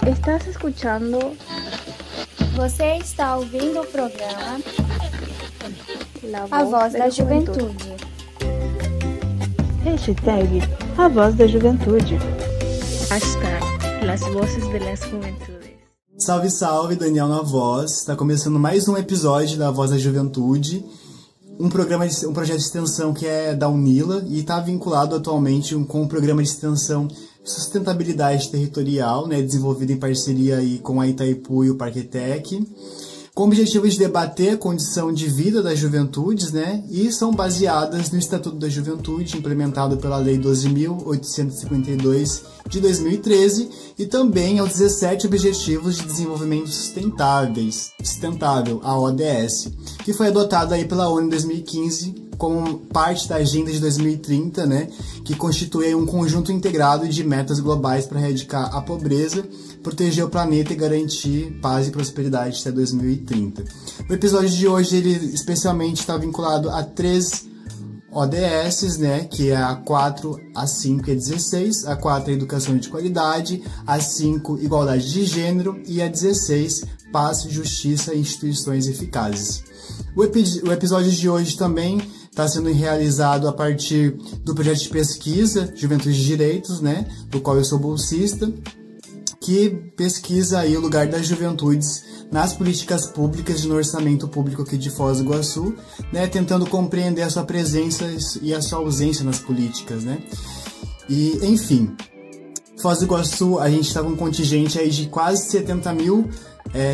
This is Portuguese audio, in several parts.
Estás escuchando? Você está ouvindo o programa A Voz da Juventude. Hashtag A Voz da Juventude. Hashtag Las Voces de las Juventudes. Salve, salve, Daniel na Voz. Está começando mais um episódio da Voz da Juventude. Um projeto de extensão que é da UNILA e está vinculado atualmente com o programa de extensão Sustentabilidade Territorial, né, desenvolvido em parceria aí com a Itaipu e o Parquetec, com o objetivo de debater a condição de vida das juventudes, né, e são baseadas no Estatuto da Juventude, implementado pela Lei 12.852 de 2013, e também aos 17 Objetivos de Desenvolvimento Sustentável, a ODS, que foi adotada aí pela ONU em 2015 como parte da Agenda de 2030, né, que constitui um conjunto integrado de metas globais para erradicar a pobreza, proteger o planeta e garantir paz e prosperidade até 2030. O episódio de hoje ele especialmente está vinculado a 3 ODS, né, que é a 4, a 5 e a 16. A 4 é Educação de Qualidade, a 5 Igualdade de Gênero e a 16 Paz, Justiça e Instituições Eficazes. O episódio de hoje também está sendo realizado a partir do projeto de pesquisa Juventude de Direitos, né, do qual eu sou bolsista, que pesquisa aí o lugar das juventudes nas políticas públicas e no orçamento público aqui de Foz do Iguaçu, né, tentando compreender a sua presença e a sua ausência nas políticas, né. E, enfim, Foz do Iguaçu, a gente está com um contingente aí de quase 70 mil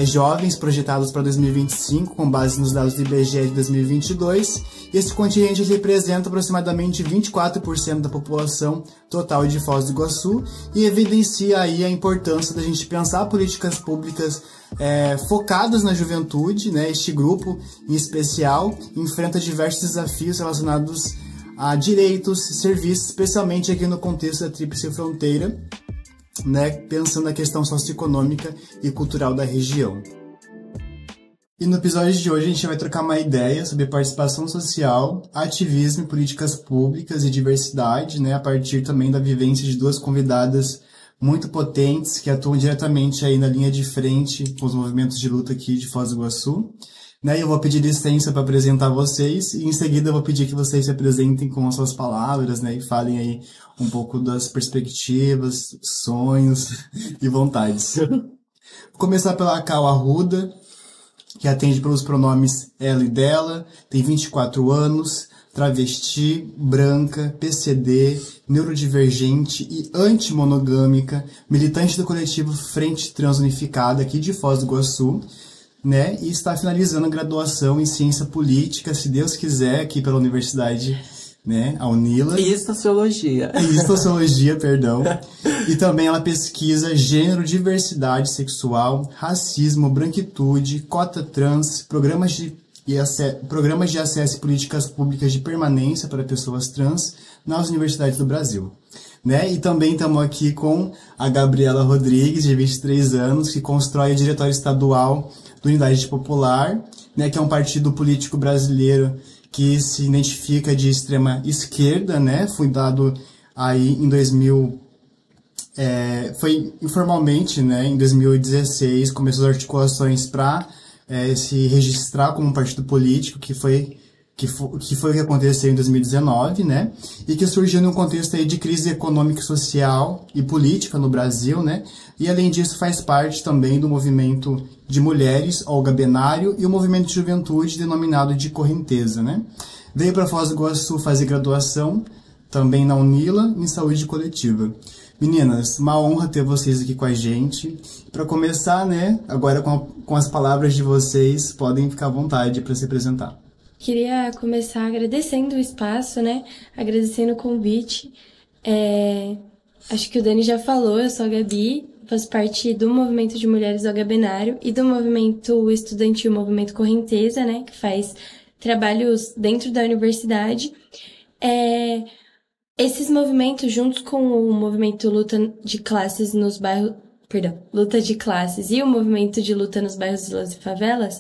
jovens projetados para 2025, com base nos dados do IBGE de 2022, e esse contingente representa aproximadamente 24% da população total de Foz do Iguaçu e evidencia aí a importância da gente pensar políticas públicas focadas na juventude, né? Este grupo, em especial, enfrenta diversos desafios relacionados a direitos e serviços, especialmente aqui no contexto da Tríplice Fronteira, né, pensando na questão socioeconômica e cultural da região. E no episódio de hoje a gente vai trocar uma ideia sobre participação social, ativismo, políticas públicas e diversidade, né, a partir também da vivência de duas convidadas muito potentes que atuam diretamente aí na linha de frente com os movimentos de luta aqui de Foz do Iguaçu. Né, eu vou pedir licença para apresentar vocês e em seguida eu vou pedir que vocês se apresentem com as suas palavras, né, e falem aí um pouco das perspectivas, sonhos e vontades. Vou começar pela Cal Arruda, que atende pelos pronomes ela e dela, tem 24 anos, travesti, branca, PCD, neurodivergente e antimonogâmica, militante do coletivo Frente Transunificada aqui de Foz do Iguaçu, né, e está finalizando a graduação em Ciência Política, se Deus quiser, aqui pela Universidade, né, a UNILA. E Sociologia. Perdão. E também ela pesquisa gênero, diversidade sexual, racismo, branquitude, cota trans, programas de acesso e políticas públicas de permanência para pessoas trans nas universidades do Brasil. Né? E também estamos aqui com a Gabriela Rodrigues, de 23 anos, que constrói o Diretório Estadual da Unidade Popular, né, que é um partido político brasileiro que se identifica de extrema esquerda, né, fundado aí em 2000, foi informalmente, né, em 2016, começou as articulações para se registrar como um partido político, que foi o que aconteceu em 2019, né? E que surgiu num contexto aí de crise econômica, social e política no Brasil, né? E além disso faz parte também do movimento de mulheres, Olga Benário, e o movimento de juventude denominado de Correnteza, né? Veio para Foz do Iguaçu fazer graduação, também na UNILA, em saúde coletiva. Meninas, uma honra ter vocês aqui com a gente. Para começar, né? Agora com as palavras de vocês, podem ficar à vontade para se apresentar. Queria começar agradecendo o espaço, né? Agradecendo o convite. Acho que o Dani já falou, eu sou a Gabi, faço parte do Movimento de Mulheres Olga Benário e do Movimento Estudantil Movimento Correnteza, né? Que faz trabalhos dentro da universidade. Esses movimentos, juntos com o movimento Luta de Classes nos bairros... Luta de Classes e o movimento de luta nos bairros vilas e favelas,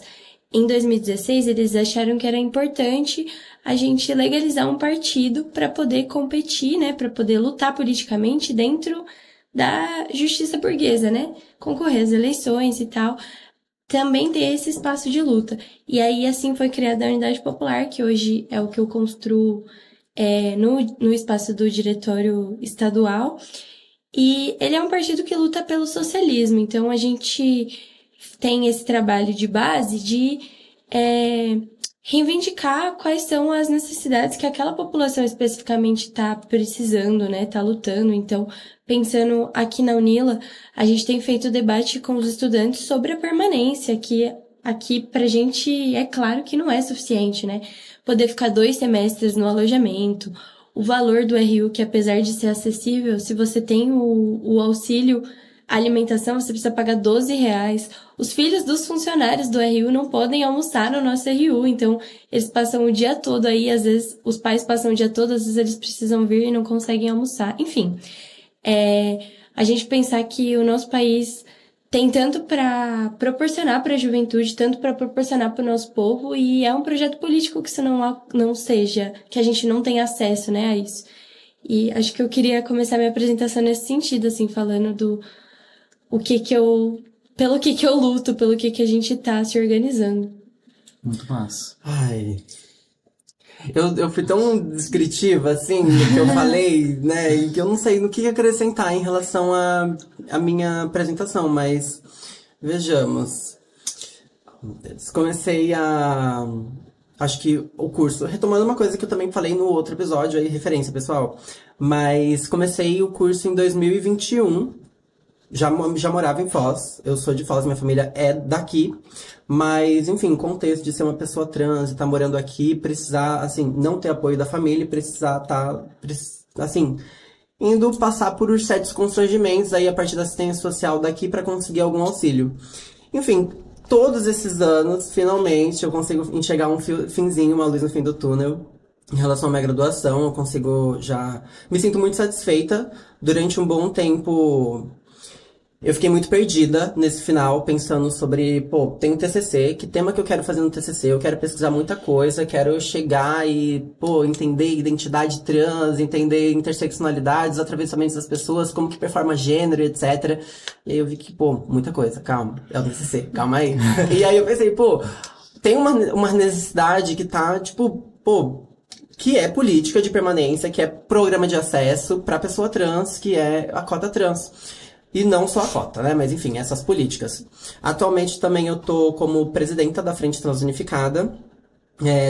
em 2016, eles acharam que era importante a gente legalizar um partido para poder competir, né, para poder lutar politicamente dentro da justiça burguesa, né? Concorrer às eleições e tal. Também ter esse espaço de luta. E aí, assim, foi criada a Unidade Popular, que hoje é o que eu construo no espaço do Diretório Estadual. E ele é um partido que luta pelo socialismo. Então, a gente tem esse trabalho de base de reivindicar quais são as necessidades que aquela população especificamente está precisando, né? Está lutando. Então, pensando aqui na UNILA, a gente tem feito debate com os estudantes sobre a permanência, que aqui pra gente é claro que não é suficiente, né? Poder ficar 2 semestres no alojamento, o valor do RU, que apesar de ser acessível, se você tem o auxílio alimentação, você precisa pagar R$12. Os filhos dos funcionários do RU não podem almoçar no nosso RU, então eles passam o dia todo aí, às vezes os pais passam o dia todo, às vezes eles precisam vir e não conseguem almoçar, enfim. A gente pensar que o nosso país tem tanto para proporcionar para a juventude, tanto para proporcionar para o nosso povo, e é um projeto político que isso não seja, que a gente não tenha acesso, né, a isso. E acho que eu queria começar minha apresentação nesse sentido, assim, falando pelo que eu luto, pelo que a gente tá se organizando. Muito massa. Ai... Eu fui tão descritiva, assim, do que eu falei, né, e que eu não sei no que acrescentar em relação à minha apresentação, mas vejamos. Comecei acho que o curso, retomando uma coisa que eu também falei no outro episódio, aí, referência, pessoal, mas comecei o curso em 2021, já morava em Foz, eu sou de Foz, minha família é daqui, mas, enfim, contexto de ser uma pessoa trans e tá morando aqui, precisar, assim, não ter apoio da família, precisar assim, indo passar por certos constrangimentos aí a partir da assistência social daqui para conseguir algum auxílio. Enfim, todos esses anos, finalmente, eu consigo enxergar um finzinho, uma luz no fim do túnel. Em relação à minha graduação, eu consigo já... Me sinto muito satisfeita. Durante um bom tempo... Eu fiquei muito perdida nesse final, pensando sobre, tem um TCC, que tema que eu quero fazer no TCC? Eu quero pesquisar muita coisa, quero chegar e, entender identidade trans, entender interseccionalidades, atravessamentos das pessoas, como que performa gênero, etc. E aí eu vi que, muita coisa, calma, é o TCC, calma aí. E aí eu pensei, tem uma necessidade que tá, que é política de permanência, que é programa de acesso pra pessoa trans, que é a cota trans. E não só a cota, né? Mas, enfim, essas políticas. Atualmente, também, eu tô como presidenta da Frente Transunificada,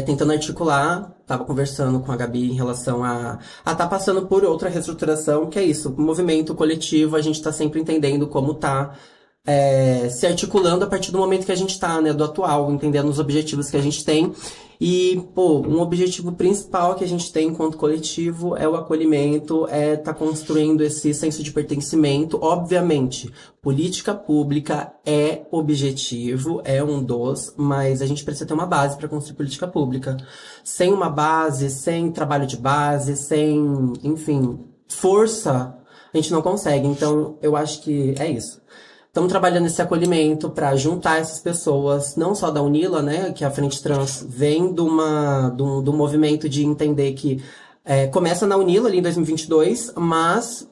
tentando articular, tava conversando com a Gabi em relação a tá passando por outra reestruturação, que é isso, movimento coletivo, a gente tá sempre entendendo como tá se articulando a partir do momento que a gente tá, né, do atual, entendendo os objetivos que a gente tem. E, um objetivo principal que a gente tem enquanto coletivo é o acolhimento, tá construindo esse senso de pertencimento. Obviamente, política pública é objetivo, é um dos, mas a gente precisa ter uma base para construir política pública. Sem uma base, sem trabalho de base, sem, enfim, força, a gente não consegue. Então, eu acho que é isso. Estamos trabalhando esse acolhimento para juntar essas pessoas, não só da UNILA, né, que a Frente Trans vem do movimento de entender que começa na UNILA ali em 2022, mas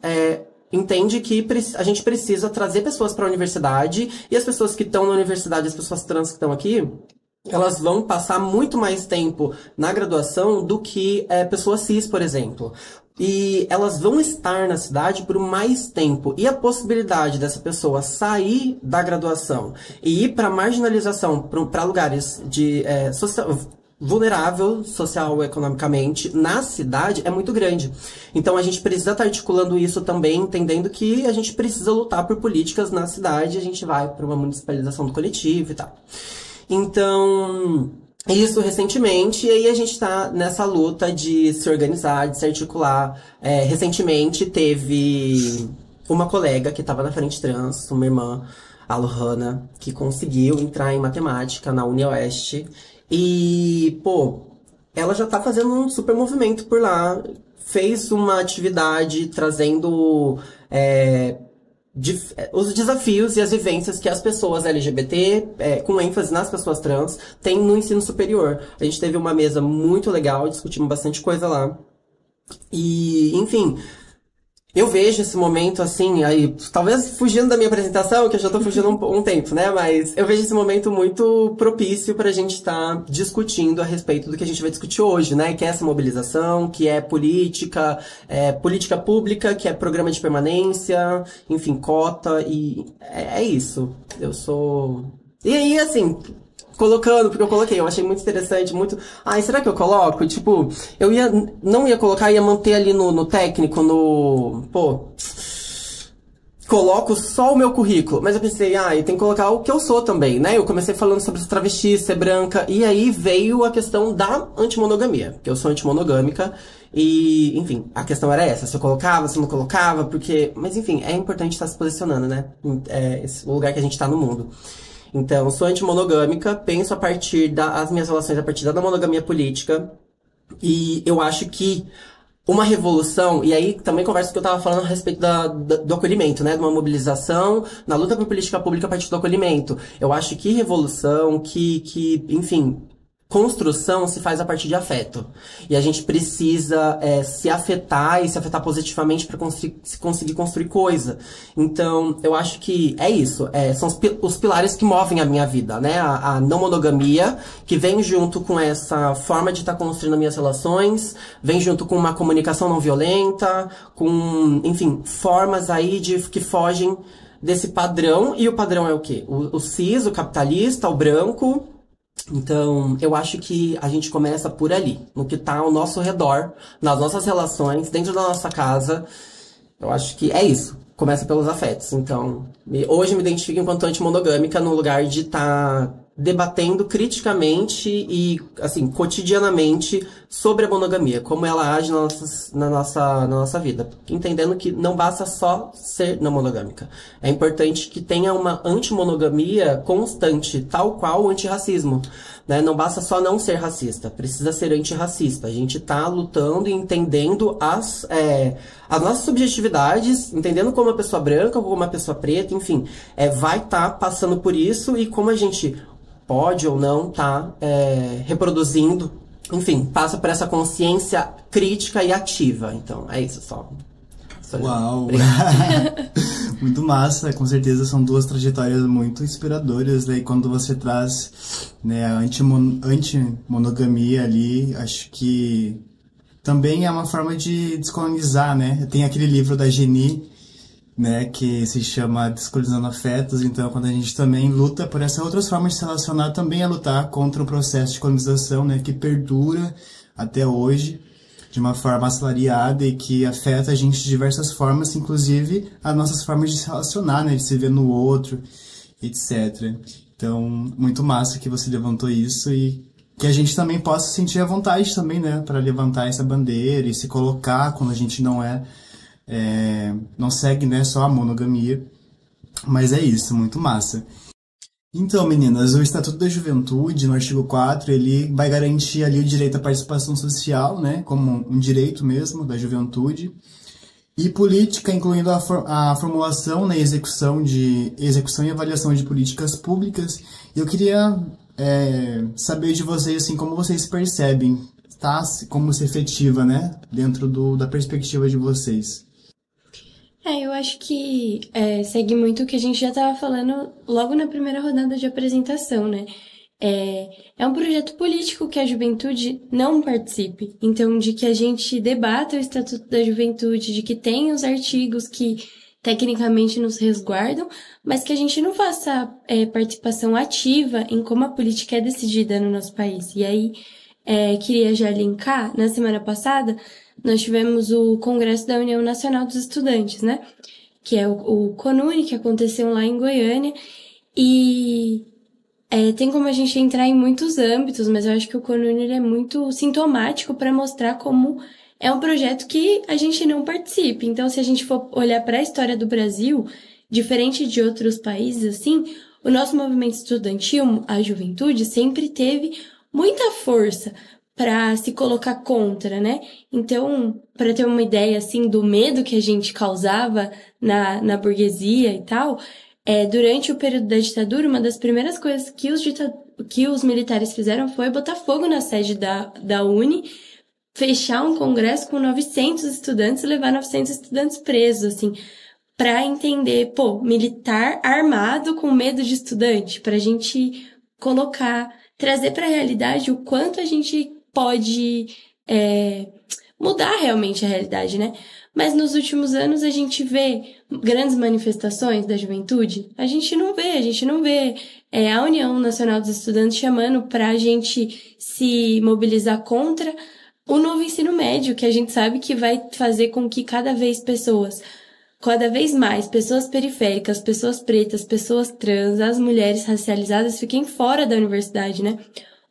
entende que a gente precisa trazer pessoas para a universidade, e as pessoas que estão na universidade, as pessoas trans que estão aqui, elas vão passar muito mais tempo na graduação do que pessoas cis, por exemplo. E elas vão estar na cidade por mais tempo. E a possibilidade dessa pessoa sair da graduação e ir para marginalização, para lugares de vulnerável social economicamente na cidade é muito grande. Então a gente precisa estar articulando isso também, entendendo que a gente precisa lutar por políticas na cidade. A gente vai para uma municipalização do coletivo e tal. Então... Isso recentemente, e aí a gente tá nessa luta de se organizar, de se articular. Recentemente teve uma colega que tava na Frente Trans, uma irmã, a Lohana, que conseguiu entrar em matemática na UniOeste. E, ela já tá fazendo um super movimento por lá. Fez uma atividade trazendo... os desafios e as vivências que as pessoas LGBT, com ênfase nas pessoas trans, têm no ensino superior. A gente teve uma mesa muito legal, discutimos bastante coisa lá. E, enfim, Eu vejo esse momento, assim, aí, talvez fugindo da minha apresentação, que eu já tô fugindo um tempo, né? Mas eu vejo esse momento muito propício pra gente estar discutindo a respeito do que a gente vai discutir hoje, né? Que é essa mobilização, que é política pública, que é programa de permanência, enfim, cota, e é isso. Eu sou... E aí, assim... Colocando, porque eu achei muito interessante, muito... Ai, será que eu coloco? Tipo, não ia colocar, ia manter ali no técnico, coloco só o meu currículo. Mas eu pensei, tem que colocar o que eu sou também, né? Eu comecei falando sobre ser travesti, ser branca, e aí veio a questão da antimonogamia, que eu sou antimonogâmica, e, enfim, a questão era essa, se eu colocava, se eu não colocava, porque... Mas, enfim, é importante estar se posicionando, né? É o lugar que a gente tá no mundo. Então, sou antimonogâmica, penso as minhas relações a partir da monogamia política, e eu acho que uma revolução, e aí também conversa que eu tava falando a respeito do acolhimento, né, de uma mobilização na luta por política pública a partir do acolhimento. Eu acho que revolução, enfim... Construção se faz a partir de afeto. E a gente precisa se afetar e se afetar positivamente para conseguir construir coisa. Então, eu acho que é isso. São os pilares que movem a minha vida, né? A não monogamia, que vem junto com essa forma de estar construindo as minhas relações, vem junto com uma comunicação não violenta, com, enfim, formas aí que fogem desse padrão. E o padrão é o quê? O cis, o capitalista, o branco. Então, eu acho que a gente começa por ali, no que tá ao nosso redor, nas nossas relações, dentro da nossa casa. Eu acho que é isso. Começa pelos afetos. Então, hoje me identifico enquanto antimonogâmica no lugar de estar debatendo criticamente e, assim, cotidianamente sobre a monogamia, como ela age na nossa vida. Entendendo que não basta só ser não monogâmica. É importante que tenha uma antimonogamia constante, tal qual o antirracismo. Né? Não basta só não ser racista, precisa ser antirracista. A gente tá lutando e entendendo as nossas subjetividades, entendendo como uma pessoa branca, como uma pessoa preta, enfim, vai estar passando por isso e como a gente pode ou não tá reproduzindo, enfim, passa por essa consciência crítica e ativa. Então, é isso só. Uau! Muito massa, com certeza são duas trajetórias muito inspiradoras, né? E quando você traz, né, a antimonogamia ali, acho que também é uma forma de descolonizar, né? Tem aquele livro da Geni, né, que se chama Descolonizando Afetos. Então, quando a gente também luta por essas outras formas de se relacionar, também é lutar contra o processo de colonização, né, que perdura até hoje de uma forma assalariada e que afeta a gente de diversas formas, inclusive as nossas formas de se relacionar, né, de se ver no outro, etc. Então, muito massa que você levantou isso e que a gente também possa sentir a vontade também, né, para levantar essa bandeira e se colocar quando a gente não segue, né, só a monogamia. Mas é isso, muito massa. Então, meninas, o Estatuto da Juventude, no artigo 4, ele vai garantir ali o direito à participação social, né, como um direito mesmo da juventude, e política, incluindo a formulação, né, execução e avaliação de políticas públicas. Eu queria saber de vocês, assim, como vocês percebem, tá, como se efetiva, né, dentro da perspectiva de vocês. Eu acho que segue muito o que a gente já estava falando logo na primeira rodada de apresentação, né? É um projeto político que a juventude não participe. Então, de que a gente debata o Estatuto da Juventude, de que tem os artigos que tecnicamente nos resguardam, mas que a gente não faça participação ativa em como a política é decidida no nosso país. E aí, queria já linkar, na semana passada, nós tivemos o Congresso da União Nacional dos Estudantes, né? Que é o CONUNE, que aconteceu lá em Goiânia. E tem como a gente entrar em muitos âmbitos, mas eu acho que o CONUNE ele é muito sintomático para mostrar como é um projeto que a gente não participa. Então, se a gente for olhar para a história do Brasil, diferente de outros países, assim, o nosso movimento estudantil, a juventude, sempre teve muita força para se colocar contra, né? Então, para ter uma ideia, assim, do medo que a gente causava na burguesia e tal, durante o período da ditadura, uma das primeiras coisas que os militares fizeram foi botar fogo na sede da UNE fechar um congresso com 900 estudantes e levar 900 estudantes presos, assim, pra entender, militar armado com medo de estudante, pra gente trazer pra realidade o quanto a gente pode mudar realmente a realidade, né? Mas nos últimos anos a gente vê grandes manifestações da juventude? A gente não vê a União Nacional dos Estudantes chamando pra gente se mobilizar contra o novo ensino médio, que a gente sabe que vai fazer com que cada vez mais pessoas periféricas, pessoas pretas, pessoas trans, as mulheres racializadas fiquem fora da universidade, né?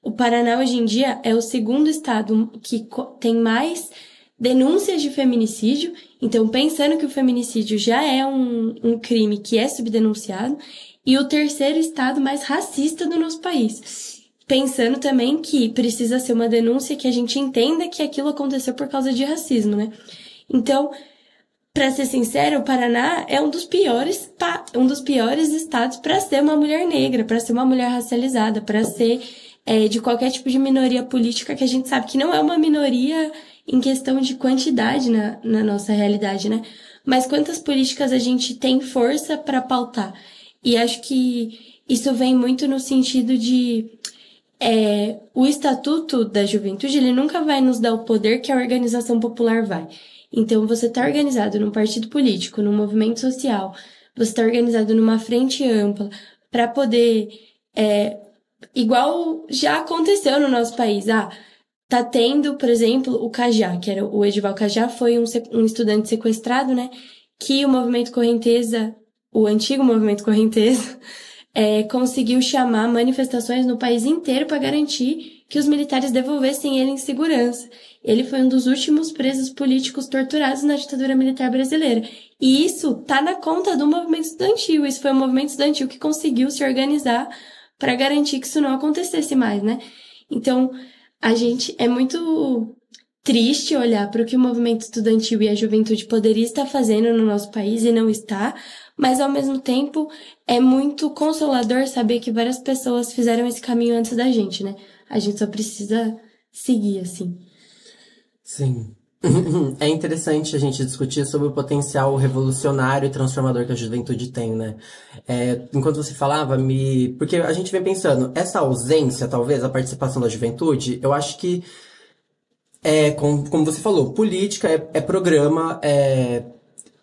O Paraná hoje em dia é o segundo estado que tem mais denúncias de feminicídio, então pensando que o feminicídio já é um crime que é subdenunciado, e o terceiro estado mais racista do nosso país. Pensando também que precisa ser uma denúncia que a gente entenda que aquilo aconteceu por causa de racismo, né? Então, pra ser sincero, o Paraná é um dos piores estados para ser uma mulher negra, para ser uma mulher racializada, para ser de qualquer tipo de minoria política, que a gente sabe que não é uma minoria em questão de quantidade na nossa realidade, né? Mas quantas políticas a gente tem força para pautar? E acho que isso vem muito no sentido de o Estatuto da Juventude, ele nunca vai nos dar o poder que a organização popular vai. Então, você está organizado num partido político, num movimento social, você está organizado numa frente ampla, para poder, igual já aconteceu no nosso país, tá tendo, por exemplo, o Cajá, que era o Edival Cajá, foi um estudante sequestrado, né, que o movimento Correnteza, o antigo movimento Correnteza, conseguiu chamar manifestações no país inteiro para garantir que os militares devolvessem ele em segurança. Ele foi um dos últimos presos políticos torturados na ditadura militar brasileira. E isso tá na conta do movimento estudantil. Isso foi o movimento estudantil que conseguiu se organizar para garantir que isso não acontecesse mais, né? Então, é muito triste olhar para o que o movimento estudantil e a juventude poderia estar fazendo no nosso país e não está, mas ao mesmo tempo é muito consolador saber que várias pessoas fizeram esse caminho antes da gente, né? A gente só precisa seguir, assim. Sim. É interessante a gente discutir sobre o potencial revolucionário e transformador que a juventude tem, né? Enquanto você falava, porque a gente vem pensando, essa ausência, talvez, a participação da juventude, eu acho que como você falou, política é programa,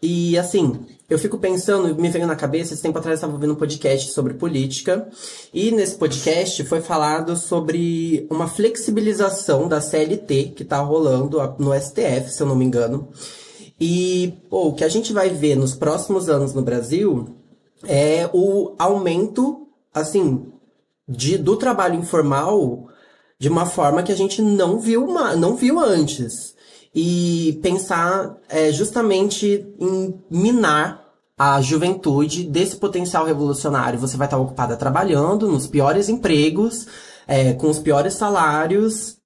e assim, eu fico pensando, me veio na cabeça, esse tempo atrás eu estava ouvindo um podcast sobre política, e nesse podcast foi falado sobre uma flexibilização da CLT que tá rolando no STF, se eu não me engano. E, o que a gente vai ver nos próximos anos no Brasil é o aumento, assim, do trabalho informal de uma forma que a gente não viu antes. E pensar justamente em minar a juventude desse potencial revolucionário. Você vai estar ocupada trabalhando nos piores empregos, com os piores salários,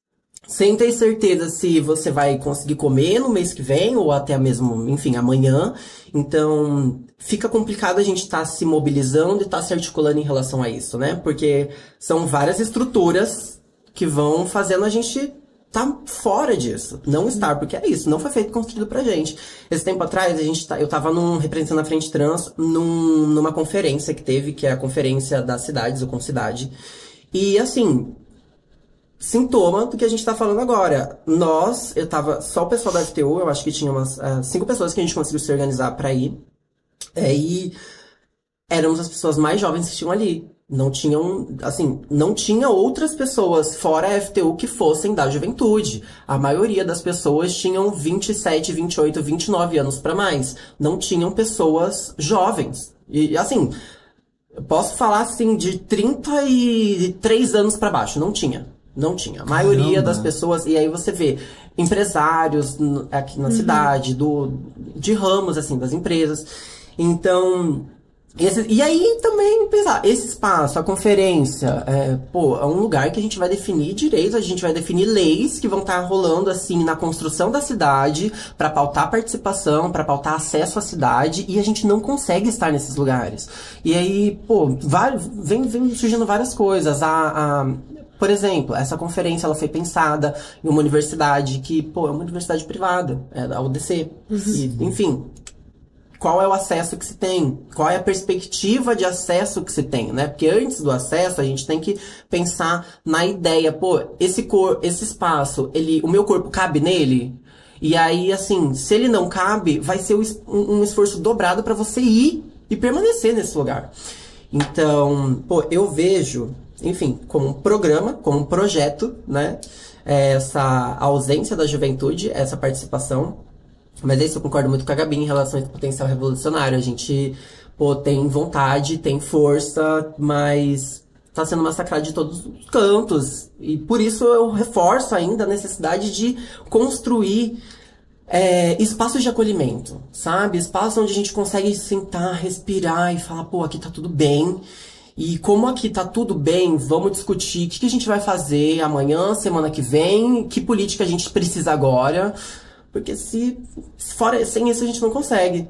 sem ter certeza se você vai conseguir comer no mês que vem ou até mesmo, enfim, amanhã. Então, fica complicado a gente estar se mobilizando e estar se articulando em relação a isso, né? Porque são várias estruturas que vão fazendo a gente tá fora disso. Não estar, porque é isso. Não foi feito construído pra gente. Esse tempo atrás, eu tava representando a Frente Trans numa conferência que teve, que é a Conferência das Cidades, o Concidade. E, assim, sintoma do que a gente tá falando agora. Eu tava só o pessoal da FTU, eu acho que tinha umas 5 pessoas que a gente conseguiu se organizar pra ir. E éramos as pessoas mais jovens que tinham ali. Não tinha outras pessoas fora a FTU que fossem da juventude. A maioria das pessoas tinham 27, 28, 29 anos pra mais. Não tinham pessoas jovens. E, assim, eu posso falar, assim, de 33 anos pra baixo. Não tinha. A maioria das pessoas... E aí você vê empresários aqui na cidade, de ramos, assim, das empresas. Então... E aí também pensar, esse espaço, a conferência, é um lugar que a gente vai definir direitos, a gente vai definir leis que vão estar rolando assim na construção da cidade, para pautar participação, para pautar acesso à cidade, e a gente não consegue estar nesses lugares. E aí, vem surgindo várias coisas. Por exemplo, essa conferência ela foi pensada em uma universidade que, pô, é uma universidade privada, é a UDC. E, enfim, qual é o acesso que se tem? Qual é a perspectiva de acesso que se tem, né? Porque antes do acesso, a gente tem que pensar na ideia, pô, esse espaço, o meu corpo cabe nele? E aí, assim, se ele não cabe, vai ser um esforço dobrado para você ir e permanecer nesse lugar. Então, pô, eu vejo, enfim, como um programa, como um projeto, né? Essa ausência da juventude, essa participação. Mas isso eu concordo muito com a Gabi em relação ao potencial revolucionário. A gente, pô, tem vontade, tem força, mas tá sendo massacrado de todos os cantos. E por isso eu reforço ainda a necessidade de construir espaços de acolhimento, sabe? Espaços onde a gente consegue sentar, respirar e falar, pô, aqui tá tudo bem. E como aqui tá tudo bem, vamos discutir o que a gente vai fazer amanhã, semana que vem, que política a gente precisa agora. Porque sem isso a gente não consegue,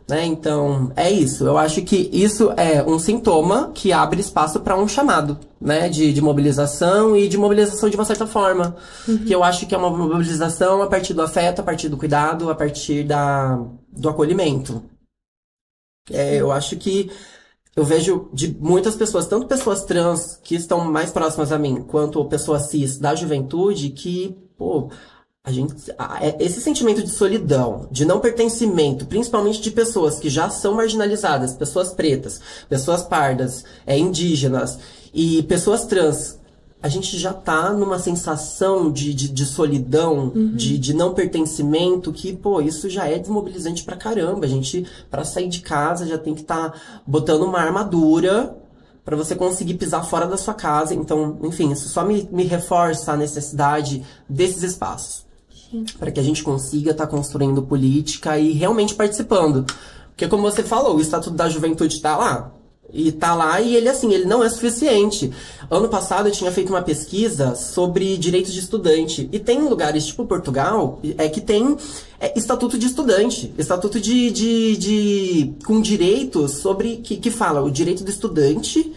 né? Então, é isso. Eu acho que isso é um sintoma que abre espaço para um chamado, né? De mobilização e de mobilização de uma certa forma. Que eu acho que é uma mobilização a partir do afeto, a partir do cuidado, a partir do acolhimento. Eu acho que eu vejo de muitas pessoas, tanto pessoas trans que estão mais próximas a mim, quanto pessoas cis da juventude, que, pô, esse sentimento de solidão, de não pertencimento, principalmente de pessoas que já são marginalizadas, pessoas pretas, pessoas pardas, indígenas e pessoas trans, a gente já tá numa sensação de solidão, de não pertencimento, que, pô, isso já é desmobilizante pra caramba. A gente, pra sair de casa, já tem que estar botando uma armadura para você conseguir pisar fora da sua casa. Então, enfim, isso só me reforça a necessidade desses espaços. Para que a gente consiga estar construindo política e realmente participando. Porque, como você falou, o Estatuto da Juventude tá lá. E tá lá e ele, assim, ele não é suficiente. Ano passado eu tinha feito uma pesquisa sobre direitos de estudante. E tem lugares, tipo Portugal, que tem estatuto de estudante. Estatuto com direitos sobre... Que fala o direito do estudante,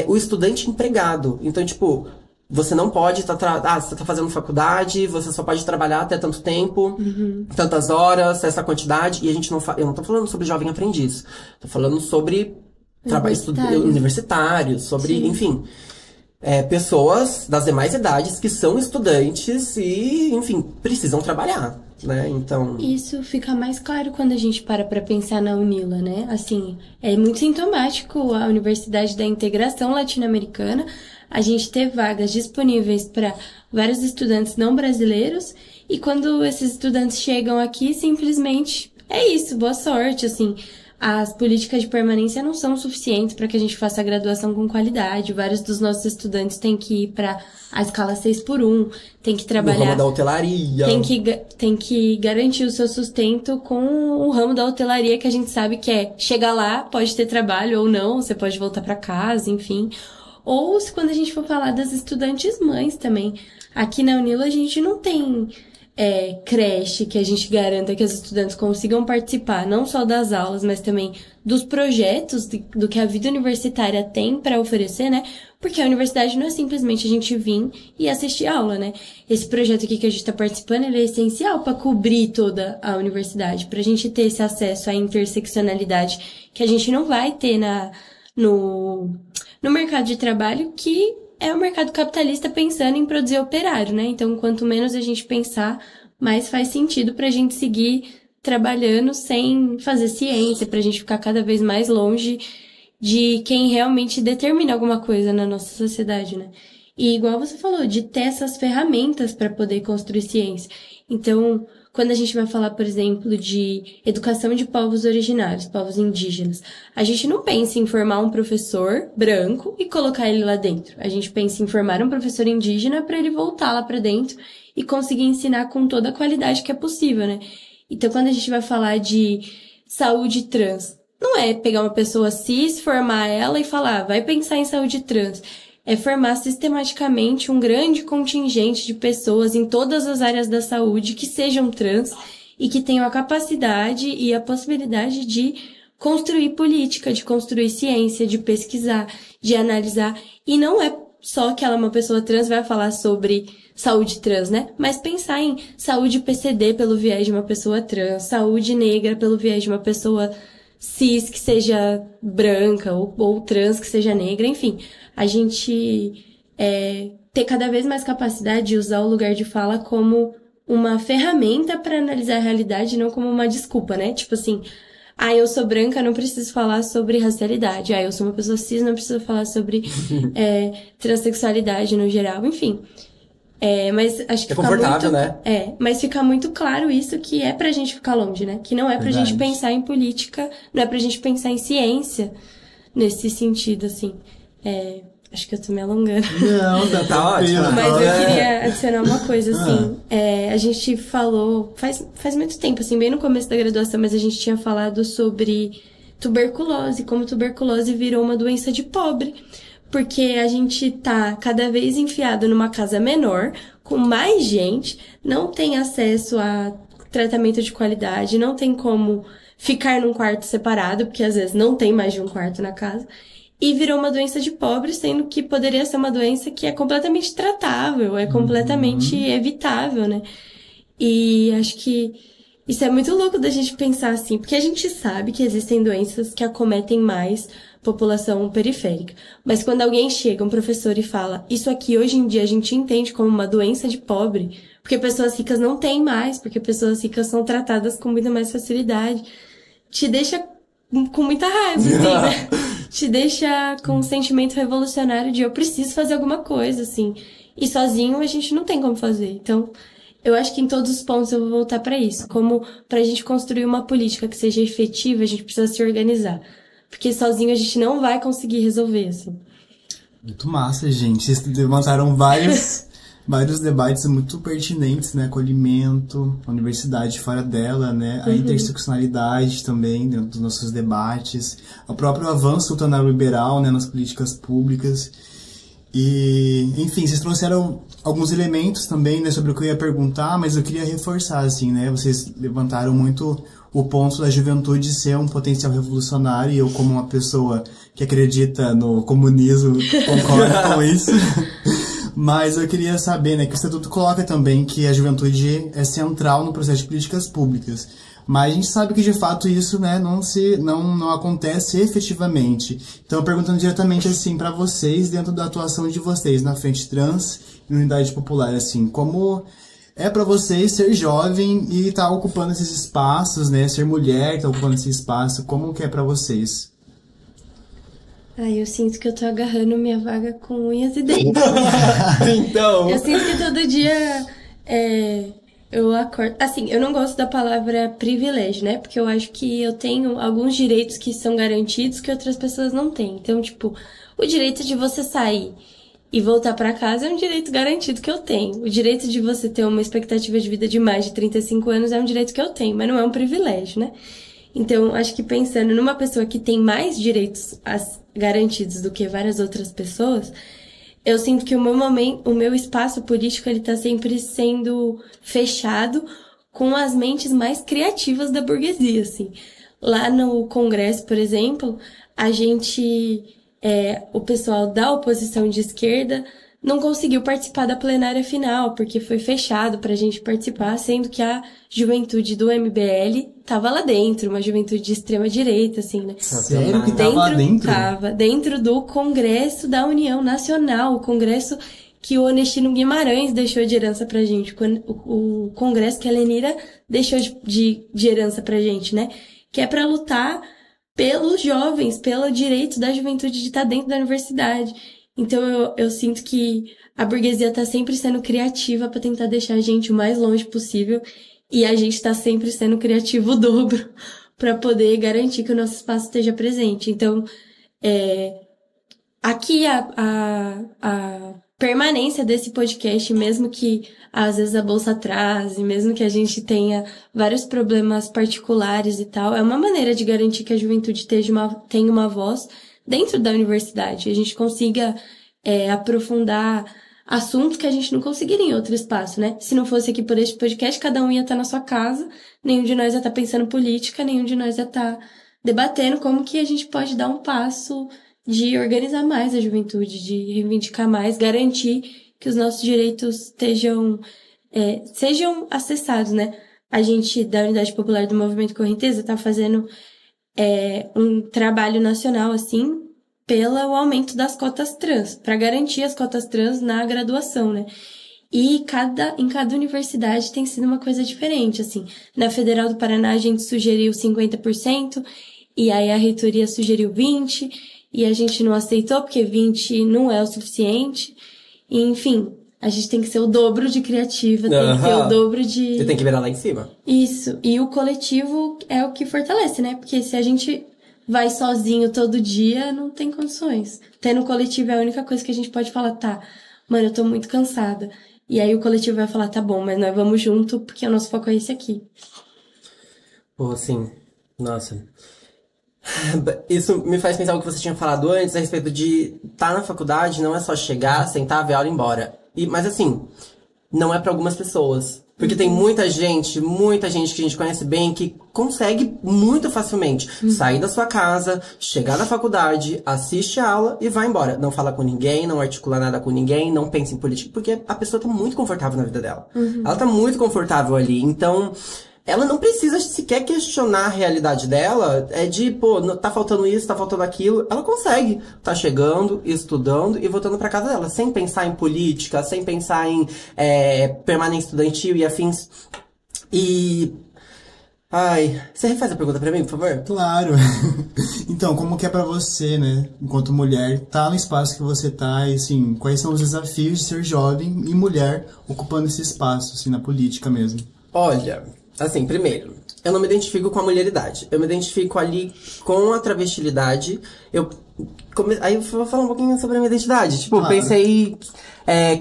o estudante empregado. Então, tipo... Você não pode você tá fazendo faculdade, você só pode trabalhar até tanto tempo, tantas horas, essa quantidade, e eu não tô falando sobre jovem aprendiz, tô falando sobre trabalho universitário, sobre, enfim, pessoas das demais idades que são estudantes e, enfim, precisam trabalhar, né, então... Isso fica mais claro quando a gente para pensar na UNILA, né, assim, é muito sintomático a Universidade da Integração Latino-Americana, a gente ter vagas disponíveis para vários estudantes não brasileiros, e quando esses estudantes chegam aqui, simplesmente é isso, boa sorte, assim. As políticas de permanência não são suficientes para que a gente faça a graduação com qualidade. Vários dos nossos estudantes têm que ir para a escala 6x1, tem que trabalhar... No ramo da hotelaria. Tem que garantir o seu sustento com o ramo da hotelaria, que a gente sabe que chegar lá, pode ter trabalho ou não, você pode voltar para casa, enfim... Ou quando a gente for falar das estudantes mães também. Aqui na Unila a gente não tem creche que a gente garanta que os estudantes consigam participar, não só das aulas, mas também dos projetos do que a vida universitária tem para oferecer, né? Porque a universidade não é simplesmente a gente vir e assistir aula, né? Esse projeto aqui que a gente está participando, ele é essencial para cobrir toda a universidade, para a gente ter esse acesso à interseccionalidade que a gente não vai ter no mercado de trabalho, que é o mercado capitalista pensando em produzir operário, né? Então, quanto menos a gente pensar, mais faz sentido pra gente seguir trabalhando sem fazer ciência, pra gente ficar cada vez mais longe de quem realmente determina alguma coisa na nossa sociedade, né? E igual você falou, de ter essas ferramentas para poder construir ciência. Então, quando a gente vai falar, por exemplo, de educação de povos originários, povos indígenas, a gente não pensa em formar um professor branco e colocar ele lá dentro. A gente pensa em formar um professor indígena para ele voltar lá para dentro e conseguir ensinar com toda a qualidade que é possível, né? Então, quando a gente vai falar de saúde trans, não é pegar uma pessoa cis, formar ela e falar, vai pensar em saúde trans. É formar sistematicamente um grande contingente de pessoas em todas as áreas da saúde que sejam trans e que tenham a capacidade e a possibilidade de construir política, de construir ciência, de pesquisar, de analisar. E não é só que ela é uma pessoa trans vai falar sobre saúde trans, né? Mas pensar em saúde PCD pelo viés de uma pessoa trans, saúde negra pelo viés de uma pessoa cis que seja branca ou trans que seja negra, enfim. A gente ter cada vez mais capacidade de usar o lugar de fala como uma ferramenta para analisar a realidade, não como uma desculpa, né? Tipo assim, eu sou branca, não preciso falar sobre racialidade. Eu sou uma pessoa cis, não preciso falar sobre transexualidade no geral. Enfim. Mas acho que é confortável, né? Mas fica muito claro isso, que é pra gente ficar longe, né? Que não é pra gente pensar em política, não é pra gente pensar em ciência nesse sentido, assim. Acho que eu tô me alongando. Não, tá ótimo. Mas eu queria adicionar uma coisa, assim. A gente falou, faz muito tempo, assim, bem no começo da graduação, mas a gente tinha falado sobre tuberculose, como tuberculose virou uma doença de pobre. Porque a gente tá cada vez enfiado numa casa menor, com mais gente, não tem acesso a tratamento de qualidade, não tem como ficar num quarto separado, porque às vezes não tem mais de um quarto na casa. E virou uma doença de pobre, sendo que poderia ser uma doença que é completamente tratável, é completamente evitável, né? E acho que isso é muito louco da gente pensar assim, porque a gente sabe que existem doenças que acometem mais população periférica. Mas quando alguém chega, um professor, e fala, isso aqui hoje em dia a gente entende como uma doença de pobre, porque pessoas ricas não têm mais, porque pessoas ricas são tratadas com muita mais facilidade, te deixa com muita raiva, assim, né? Te deixa com um sentimento revolucionário de eu preciso fazer alguma coisa, assim. E sozinho a gente não tem como fazer. Então, eu acho que em todos os pontos eu vou voltar pra isso. Como pra gente construir uma política que seja efetiva, a gente precisa se organizar. Porque sozinho a gente não vai conseguir resolver, assim. Muito massa, gente. Vocês levantaram vários debates muito pertinentes, né? Acolhimento, a universidade fora dela, né? A interseccionalidade também dentro dos nossos debates. O próprio avanço do liberal, né? Nas políticas públicas. E, enfim, vocês trouxeram alguns elementos também, né? Sobre o que eu ia perguntar, mas eu queria reforçar, assim, né? Vocês levantaram muito o ponto da juventude ser um potencial revolucionário, e eu, como uma pessoa que acredita no comunismo, concordo com isso. Mas eu queria saber, né, que o Estatuto coloca também que a juventude é central no processo de políticas públicas. Mas a gente sabe que, de fato, isso, né, não acontece efetivamente. Então, perguntando diretamente, assim, para vocês, dentro da atuação de vocês na Frente Trans e Unidade Popular, assim, como é para vocês ser jovem e estar ocupando esses espaços, né, ser mulher, estar ocupando esse espaço, como que é para vocês? Eu sinto que eu tô agarrando minha vaga com unhas e dentes. Então... Eu sinto que todo dia eu acordo... Assim, eu não gosto da palavra privilégio, né? Porque eu acho que eu tenho alguns direitos que são garantidos que outras pessoas não têm. Então, tipo, o direito de você sair e voltar pra casa é um direito garantido que eu tenho. O direito de você ter uma expectativa de vida de mais de 35 anos é um direito que eu tenho, mas não é um privilégio, né? Então, acho que pensando numa pessoa que tem mais direitos garantidos do que várias outras pessoas, eu sinto que o meu espaço político, ele tá sempre sendo fechado com as mentes mais criativas da burguesia, assim. Lá no Congresso, por exemplo, o pessoal da oposição de esquerda não conseguiu participar da plenária final, porque foi fechado pra gente participar, sendo que a juventude do MBL tava lá dentro, uma juventude de extrema direita, assim, né? Sério que tava lá dentro? Tava, dentro do Congresso da União Nacional, o Congresso que o Onestino Guimarães deixou de herança pra gente, o Congresso que a Lenira deixou de herança pra gente, né? Que é pra lutar pelos jovens, pelo direito da juventude de estar dentro da universidade. Então eu sinto que a burguesia tá sempre sendo criativa para tentar deixar a gente o mais longe possível, e a gente tá sempre sendo criativo o dobro para poder garantir que o nosso espaço esteja presente. Então, aqui a permanência desse podcast, mesmo que às vezes a bolsa atrase, mesmo que a gente tenha vários problemas particulares e tal, é uma maneira de garantir que a juventude tenha uma voz dentro da universidade, a gente consiga aprofundar assuntos que a gente não conseguiria em outro espaço, né? Se não fosse aqui por este podcast, cada um ia estar na sua casa, nenhum de nós ia estar pensando política, nenhum de nós ia estar debatendo como que a gente pode dar um passo de organizar mais a juventude, de reivindicar mais, garantir que os nossos direitos sejam acessados, né? A gente, da Unidade Popular do Movimento Correnteza, tá fazendo um trabalho nacional, assim, pelo aumento das cotas trans, para garantir as cotas trans na graduação, né? E em cada universidade tem sido uma coisa diferente, assim. Na Federal do Paraná a gente sugeriu 50%, e aí a reitoria sugeriu 20%, e a gente não aceitou porque 20% não é o suficiente. E, enfim, a gente tem que ser o dobro de criativa, tem que ter o dobro de... Você tem que virar lá em cima. Isso, e o coletivo é o que fortalece, né? Porque se a gente vai sozinho todo dia, não tem condições. Tendo o coletivo é a única coisa que a gente pode falar, tá, mano, eu tô muito cansada. E aí o coletivo vai falar, tá bom, mas nós vamos junto, porque o nosso foco é esse aqui. Pô, assim, nossa. Isso me faz pensar o que você tinha falado antes a respeito de estar na faculdade não é só chegar, sentar, ver a aula e ir embora. Mas assim, não é pra algumas pessoas. Porque tem muita gente que a gente conhece bem que consegue muito facilmente sair da sua casa, chegar na faculdade, assiste a aula e vai embora. Não fala com ninguém, não articula nada com ninguém, não pensa em política, porque a pessoa tá muito confortável na vida dela. Ela tá muito confortável ali. Então, ela não precisa sequer questionar a realidade dela, tá faltando isso, tá faltando aquilo. Ela consegue tá chegando, estudando e voltando pra casa dela, sem pensar em política, sem pensar em permanência estudantil e afins. E... Ai, você refaz a pergunta pra mim, por favor? Claro. Então, como que é pra você, né, enquanto mulher, tá no espaço que você tá e, assim, quais são os desafios de ser jovem e mulher ocupando esse espaço, assim, na política mesmo? Olha... Assim, primeiro, eu não me identifico com a mulheridade. Eu me identifico ali com a travestilidade. Aí eu vou falar um pouquinho sobre a minha identidade. Tipo, claro.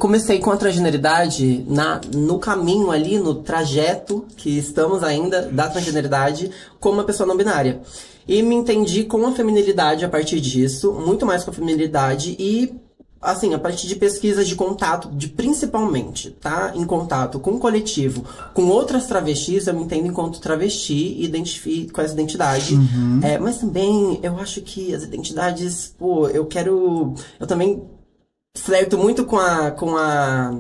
Comecei com a transgeneridade no caminho ali, no trajeto que estamos ainda da transgeneridade, como uma pessoa não binária. E me entendi com a feminilidade a partir disso, muito mais com a feminilidade e... Assim, a partir de pesquisas de contato, principalmente, tá? Em contato com o coletivo, com outras travestis, eu me entendo enquanto travesti e identifico com essa identidade. Mas também, eu acho que as identidades, eu também flerto muito com a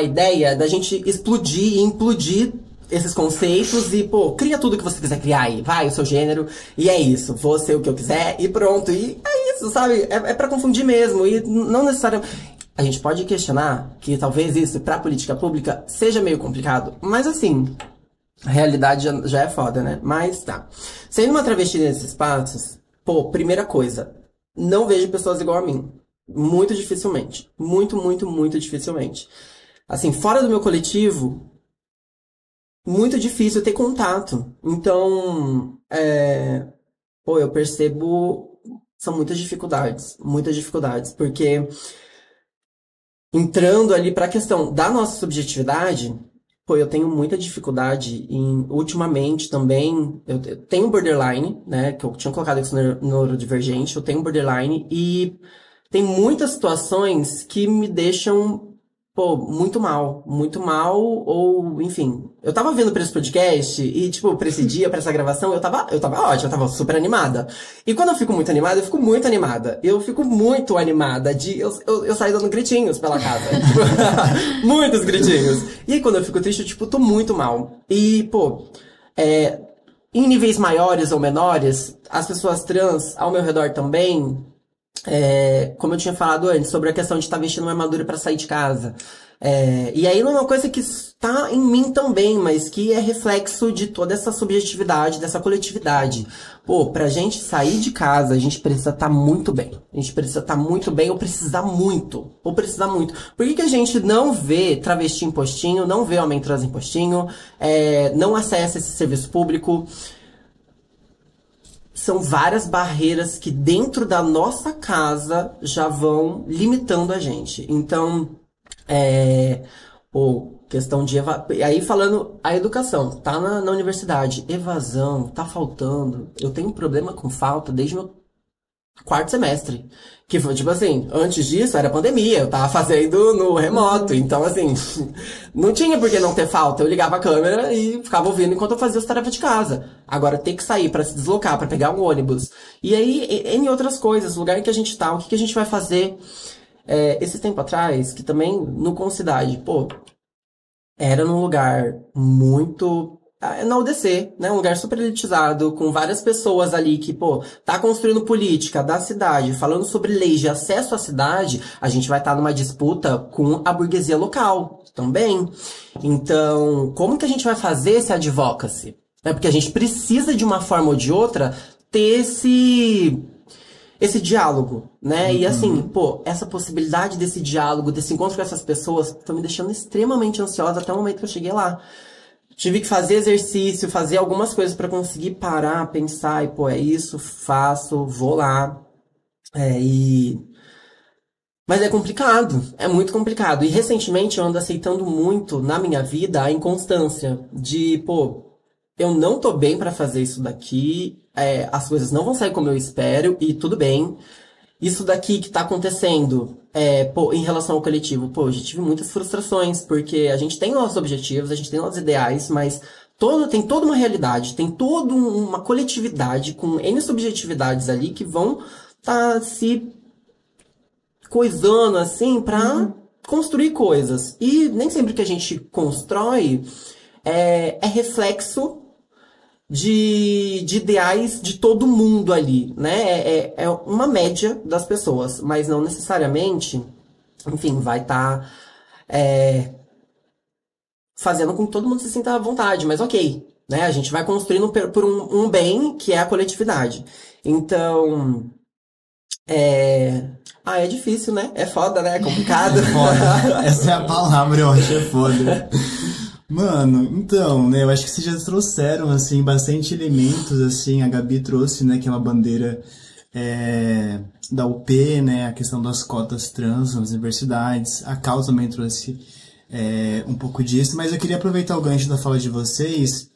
ideia da gente explodir e implodir esses conceitos e, cria tudo que você quiser criar aí. Vai, o seu gênero, e é isso. Vou ser o que eu quiser e pronto. E é isso, sabe? É pra confundir mesmo. E não necessariamente... A gente pode questionar que talvez isso, pra política pública, seja meio complicado. Mas, assim, a realidade já é foda, né? Mas, tá. Sendo uma travesti nesses espaços, primeira coisa. Não vejo pessoas igual a mim. Muito dificilmente. Muito, muito, muito dificilmente. Assim, fora do meu coletivo... Muito difícil ter contato. Então, eu percebo... São muitas dificuldades. Muitas dificuldades. Porque, entrando ali pra questão da nossa subjetividade, eu tenho muita dificuldade ultimamente também... Eu tenho borderline, né? Que eu tinha colocado isso no neurodivergente. Eu tenho borderline e tem muitas situações que me deixam... muito mal, ou, enfim. Eu tava vendo pra esse podcast e, pra esse dia, pra essa gravação, eu tava ótima, eu tava super animada. E quando eu fico muito animada, eu fico muito animada. Eu fico muito animada eu saio dando gritinhos pela casa. Muitos gritinhos. E aí, quando eu fico triste, eu, tô muito mal. E, em níveis maiores ou menores, as pessoas trans ao meu redor também... como eu tinha falado antes, sobre a questão de estar vestindo uma armadura pra sair de casa. E aí não é uma coisa que está em mim também, mas que é reflexo de toda essa subjetividade, dessa coletividade. Pra gente sair de casa, a gente precisa estar muito bem. A gente precisa estar muito bem ou precisar muito. Por que a gente não vê travesti em postinho, não vê homem trans em postinho, não acessa esse serviço público? São várias barreiras que dentro da nossa casa já vão limitando a gente. Então, questão de... Aí falando a educação, tá na universidade, evasão, tá faltando. Eu tenho um problema com falta desde meu quarto semestre. Que foi, tipo assim, antes disso era pandemia, eu tava fazendo no remoto. Então, assim, não tinha por que não ter falta. Eu ligava a câmera e ficava ouvindo enquanto eu fazia as tarefas de casa. Agora, ter que sair pra se deslocar, pra pegar um ônibus. E aí, em outras coisas, o lugar em que a gente tá, o que a gente vai fazer. Esse tempo atrás, que também no Concidade, pô, era num lugar muito... na UDC, né? Um lugar super elitizado, com várias pessoas ali que, pô, tá construindo política da cidade, falando sobre leis de acesso à cidade, a gente vai estar numa disputa com a burguesia local também. Então, como que a gente vai fazer esse advocacy? Porque a gente precisa, de uma forma ou de outra, ter esse diálogo, né? E assim, pô, essa possibilidade desse diálogo, desse encontro com essas pessoas, estão me deixando extremamente ansiosa até o momento que eu cheguei lá. Tive que fazer exercício, fazer algumas coisas pra conseguir parar, pensar, e pô, é isso, faço, vou lá. Mas é complicado, é muito complicado. E recentemente eu ando aceitando muito na minha vida a inconstância de, pô, eu não tô bem pra fazer isso daqui, as coisas não vão sair como eu espero, e tudo bem. Isso daqui que tá acontecendo, pô, em relação ao coletivo, pô, eu já tive muitas frustrações, porque a gente tem nossos objetivos, a gente tem nossos ideais, mas tem toda uma realidade, tem toda uma coletividade com N subjetividades ali que vão tá se coisando, assim, pra construir coisas. E nem sempre que a gente constrói é reflexo de ideais de todo mundo ali, né? É uma média das pessoas, mas não necessariamente, enfim, vai estar fazendo com que todo mundo se sinta à vontade, mas ok, né? A gente vai construindo por um bem que é a coletividade. Então, é difícil, né? É foda, né? É complicado. É foda. Essa é a palavra, eu acho, é foda. Mano, então, né, eu acho que vocês já trouxeram, assim, bastante elementos, assim, a Gabi trouxe, né, que é uma bandeira da UP, né, a questão das cotas trans nas universidades, a Cal também trouxe um pouco disso, mas eu queria aproveitar o gancho da fala de vocês,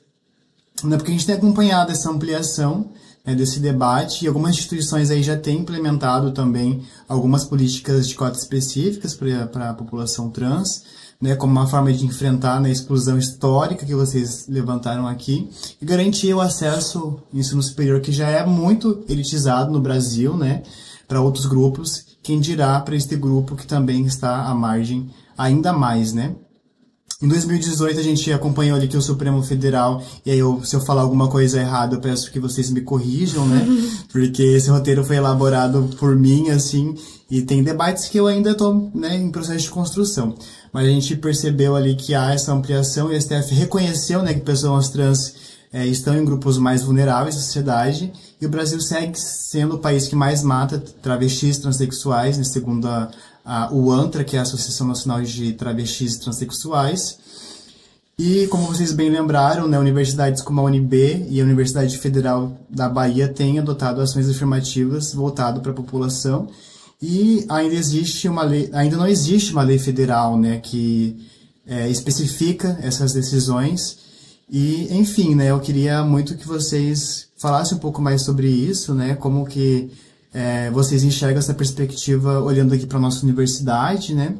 né, porque a gente tem acompanhado essa ampliação, né, desse debate, e algumas instituições aí já têm implementado também algumas políticas de cotas específicas para a população trans, né, como uma forma de enfrentar, né, a exclusão histórica que vocês levantaram aqui e garantir o acesso ao ensino superior, que já é muito elitizado no Brasil, né, para outros grupos, quem dirá para este grupo que também está à margem ainda mais, né. Em 2018 a gente acompanhou ali que o Supremo Federal, e aí se eu falar alguma coisa errada eu peço que vocês me corrijam, né, porque esse roteiro foi elaborado por mim, assim, e tem debates que eu ainda estou, né, em processo de construção. Mas a gente percebeu ali que há essa ampliação e o STF reconheceu, né, que pessoas trans estão em grupos mais vulneráveis da sociedade, e o Brasil segue sendo o país que mais mata travestis transexuais, né, segundo o ANTRA, que é a Associação Nacional de Travestis e Transsexuais. E, como vocês bem lembraram, né, universidades como a UNB e a Universidade Federal da Bahia têm adotado ações afirmativas voltadas para a população. E ainda não existe uma lei federal, né, que especifica essas decisões. E, enfim, né, eu queria muito que vocês falassem um pouco mais sobre isso, né, como que vocês enxergam essa perspectiva olhando aqui para a nossa universidade, né,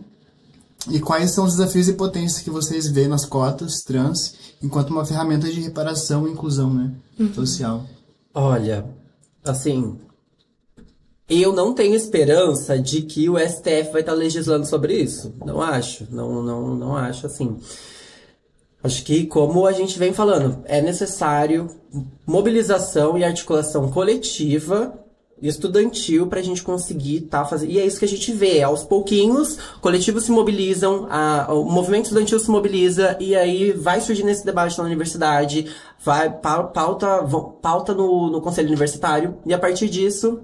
e quais são os desafios e potências que vocês veem nas cotas trans enquanto uma ferramenta de reparação e inclusão, né, social. Olha, assim, eu não tenho esperança de que o STF vai estar legislando sobre isso. Não acho. Não acho, assim. Acho que, como a gente vem falando, é necessário mobilização e articulação coletiva e estudantil pra gente conseguir fazendo. E é isso que a gente vê. Aos pouquinhos, coletivos se mobilizam, o movimento estudantil se mobiliza, e aí vai surgindo esse debate na universidade, pauta no conselho universitário, e a partir disso...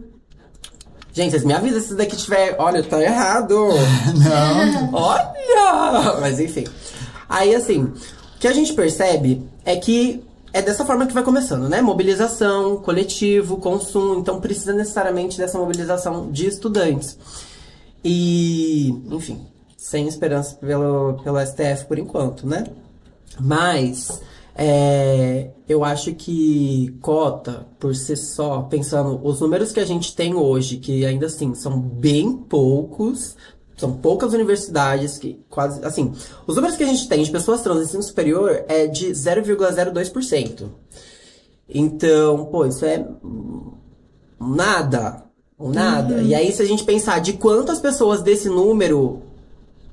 Gente, vocês me avisam se isso daqui tiver... Olha, tá errado! Não! Olha! Mas enfim. Aí, assim, o que a gente percebe é que é dessa forma que vai começando, né? Mobilização, coletivo, consumo. Então, precisa necessariamente dessa mobilização de estudantes. E, enfim, sem esperança pelo STF por enquanto, né? Mas, Eu acho que cota, por si só, pensando os números que a gente tem hoje, que ainda assim são bem poucos, são poucas universidades que quase, assim, os números que a gente tem de pessoas trans no ensino superior é de 0,02%. Então, pô, isso é nada, nada. E aí, se a gente pensar de quantas pessoas desse número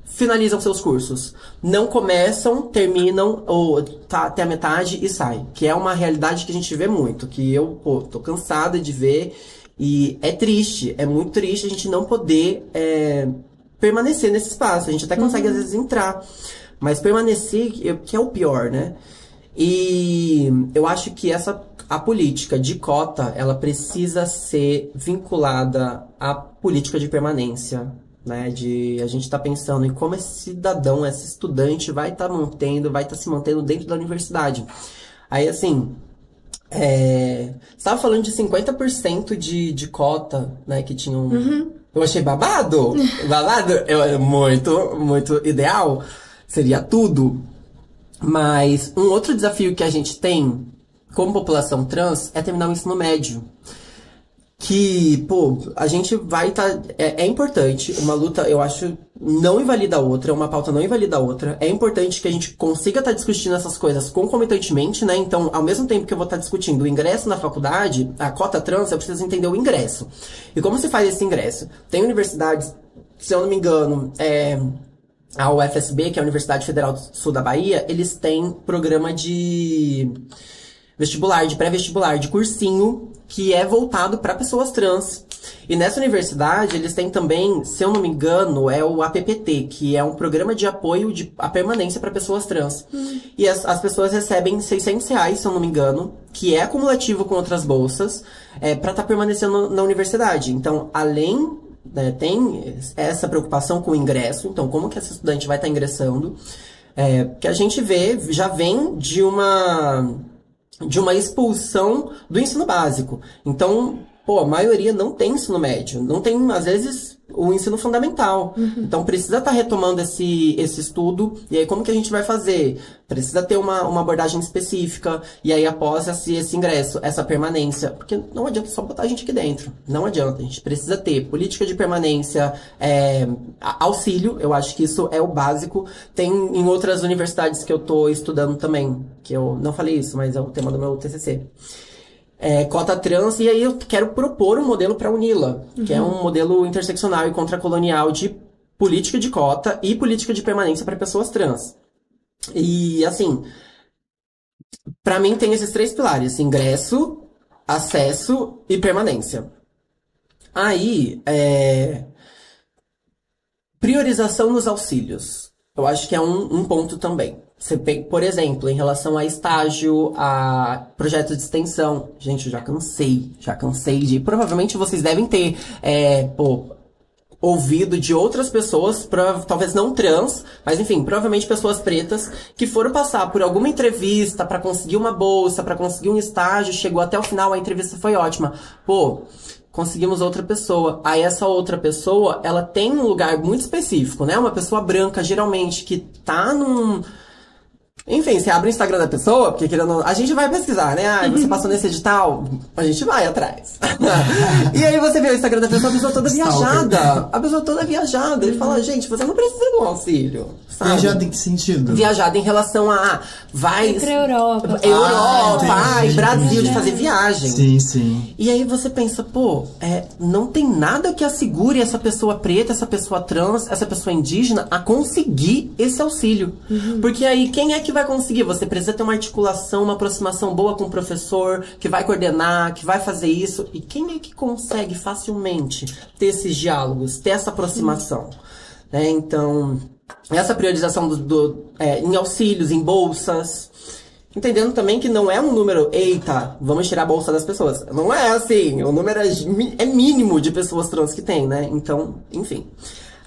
finalizam seus cursos, não começam, terminam, ou tá até a metade e sai. Que é uma realidade que a gente vê muito, que eu, pô, tô cansada de ver, e é triste, é muito triste a gente não poder permanecer nesse espaço. A gente até consegue, às vezes, entrar, mas permanecer, que é o pior, né? E eu acho que a política de cota, ela precisa ser vinculada à política de permanência, né? A gente tá pensando em como esse cidadão, esse estudante vai estar se mantendo dentro da universidade. Aí, assim, você tava falando de 50% de cota, né, que tinham... Eu achei babado. Babado é muito, muito ideal. Seria tudo. Mas um outro desafio que a gente tem como população trans é terminar o ensino médio. Que, pô, a gente vai é importante, uma luta, eu acho, não invalida a outra, uma pauta não invalida a outra. É importante que a gente consiga estar discutindo essas coisas concomitantemente, né? Então, ao mesmo tempo que eu vou estar discutindo o ingresso na faculdade, a cota trans, eu preciso entender o ingresso. E como se faz esse ingresso? Tem universidades, se eu não me engano, a UFSB, que é a Universidade Federal do Sul da Bahia, eles têm programa de vestibular, de pré-vestibular, de cursinho, que é voltado para pessoas trans. E nessa universidade, eles têm também, se eu não me engano, é o APPT, que é um programa de apoio à permanência para pessoas trans. E as pessoas recebem R$600, se eu não me engano, que é acumulativo com outras bolsas, para estar permanecendo na universidade. Então, além... tem essa preocupação com o ingresso, então como que esse estudante vai estar ingressando, que a gente já vem de uma expulsão do ensino básico. Então, pô, a maioria não tem ensino médio, não tem, às vezes, o ensino fundamental. Então, precisa estar retomando esse estudo, e aí como que a gente vai fazer? Precisa ter uma abordagem específica, e aí após esse ingresso, essa permanência, porque não adianta só botar a gente aqui dentro, não adianta, a gente precisa ter política de permanência, auxílio, eu acho que isso é o básico. Tem em outras universidades que eu tô estudando também, que eu não falei isso, mas é o tema do meu TCC. Cota trans, e aí eu quero propor um modelo para a UNILA, que é um modelo interseccional e contracolonial de política de cota e política de permanência para pessoas trans. E, assim, para mim tem esses 3 pilares: ingresso, acesso e permanência. Aí, priorização nos auxílios. Eu acho que é um ponto também. Você pega, por exemplo, em relação a estágio, a projeto de extensão. Gente, eu já cansei de... Provavelmente vocês devem ter ouvido de outras pessoas, talvez não trans, mas enfim, provavelmente pessoas pretas, que foram passar por alguma entrevista para conseguir uma bolsa, para conseguir um estágio, chegou até o final, a entrevista foi ótima. Pô, conseguimos outra pessoa. Aí essa outra pessoa, ela tem um lugar muito específico, né? Uma pessoa branca, geralmente, que tá num... Enfim, você abre o Instagram da pessoa, porque querendo... A gente vai pesquisar, né? Ah, você passou nesse edital, a gente vai atrás. E aí você vê o Instagram da pessoa, a pessoa toda viajada. A pessoa toda viajada. Ele fala, gente, você não precisa de um auxílio. Sabe? Viajada em que sentido? Viajada em relação a... Vai... Pra Europa. Brasil, de fazer viagem. Sim, sim. E aí você pensa, pô, não tem nada que assegure essa pessoa preta, essa pessoa trans, essa pessoa indígena a conseguir esse auxílio. Porque aí, quem é que vai conseguir? Você precisa ter uma articulação, uma aproximação boa com o professor, que vai coordenar, que vai fazer isso. E quem é que consegue facilmente ter esses diálogos, ter essa aproximação? Então, essa priorização em auxílios, em bolsas. Entendendo também que não é um número, eita, vamos tirar a bolsa das pessoas. Não é assim, o número é mínimo de pessoas trans que tem, né? Então, enfim.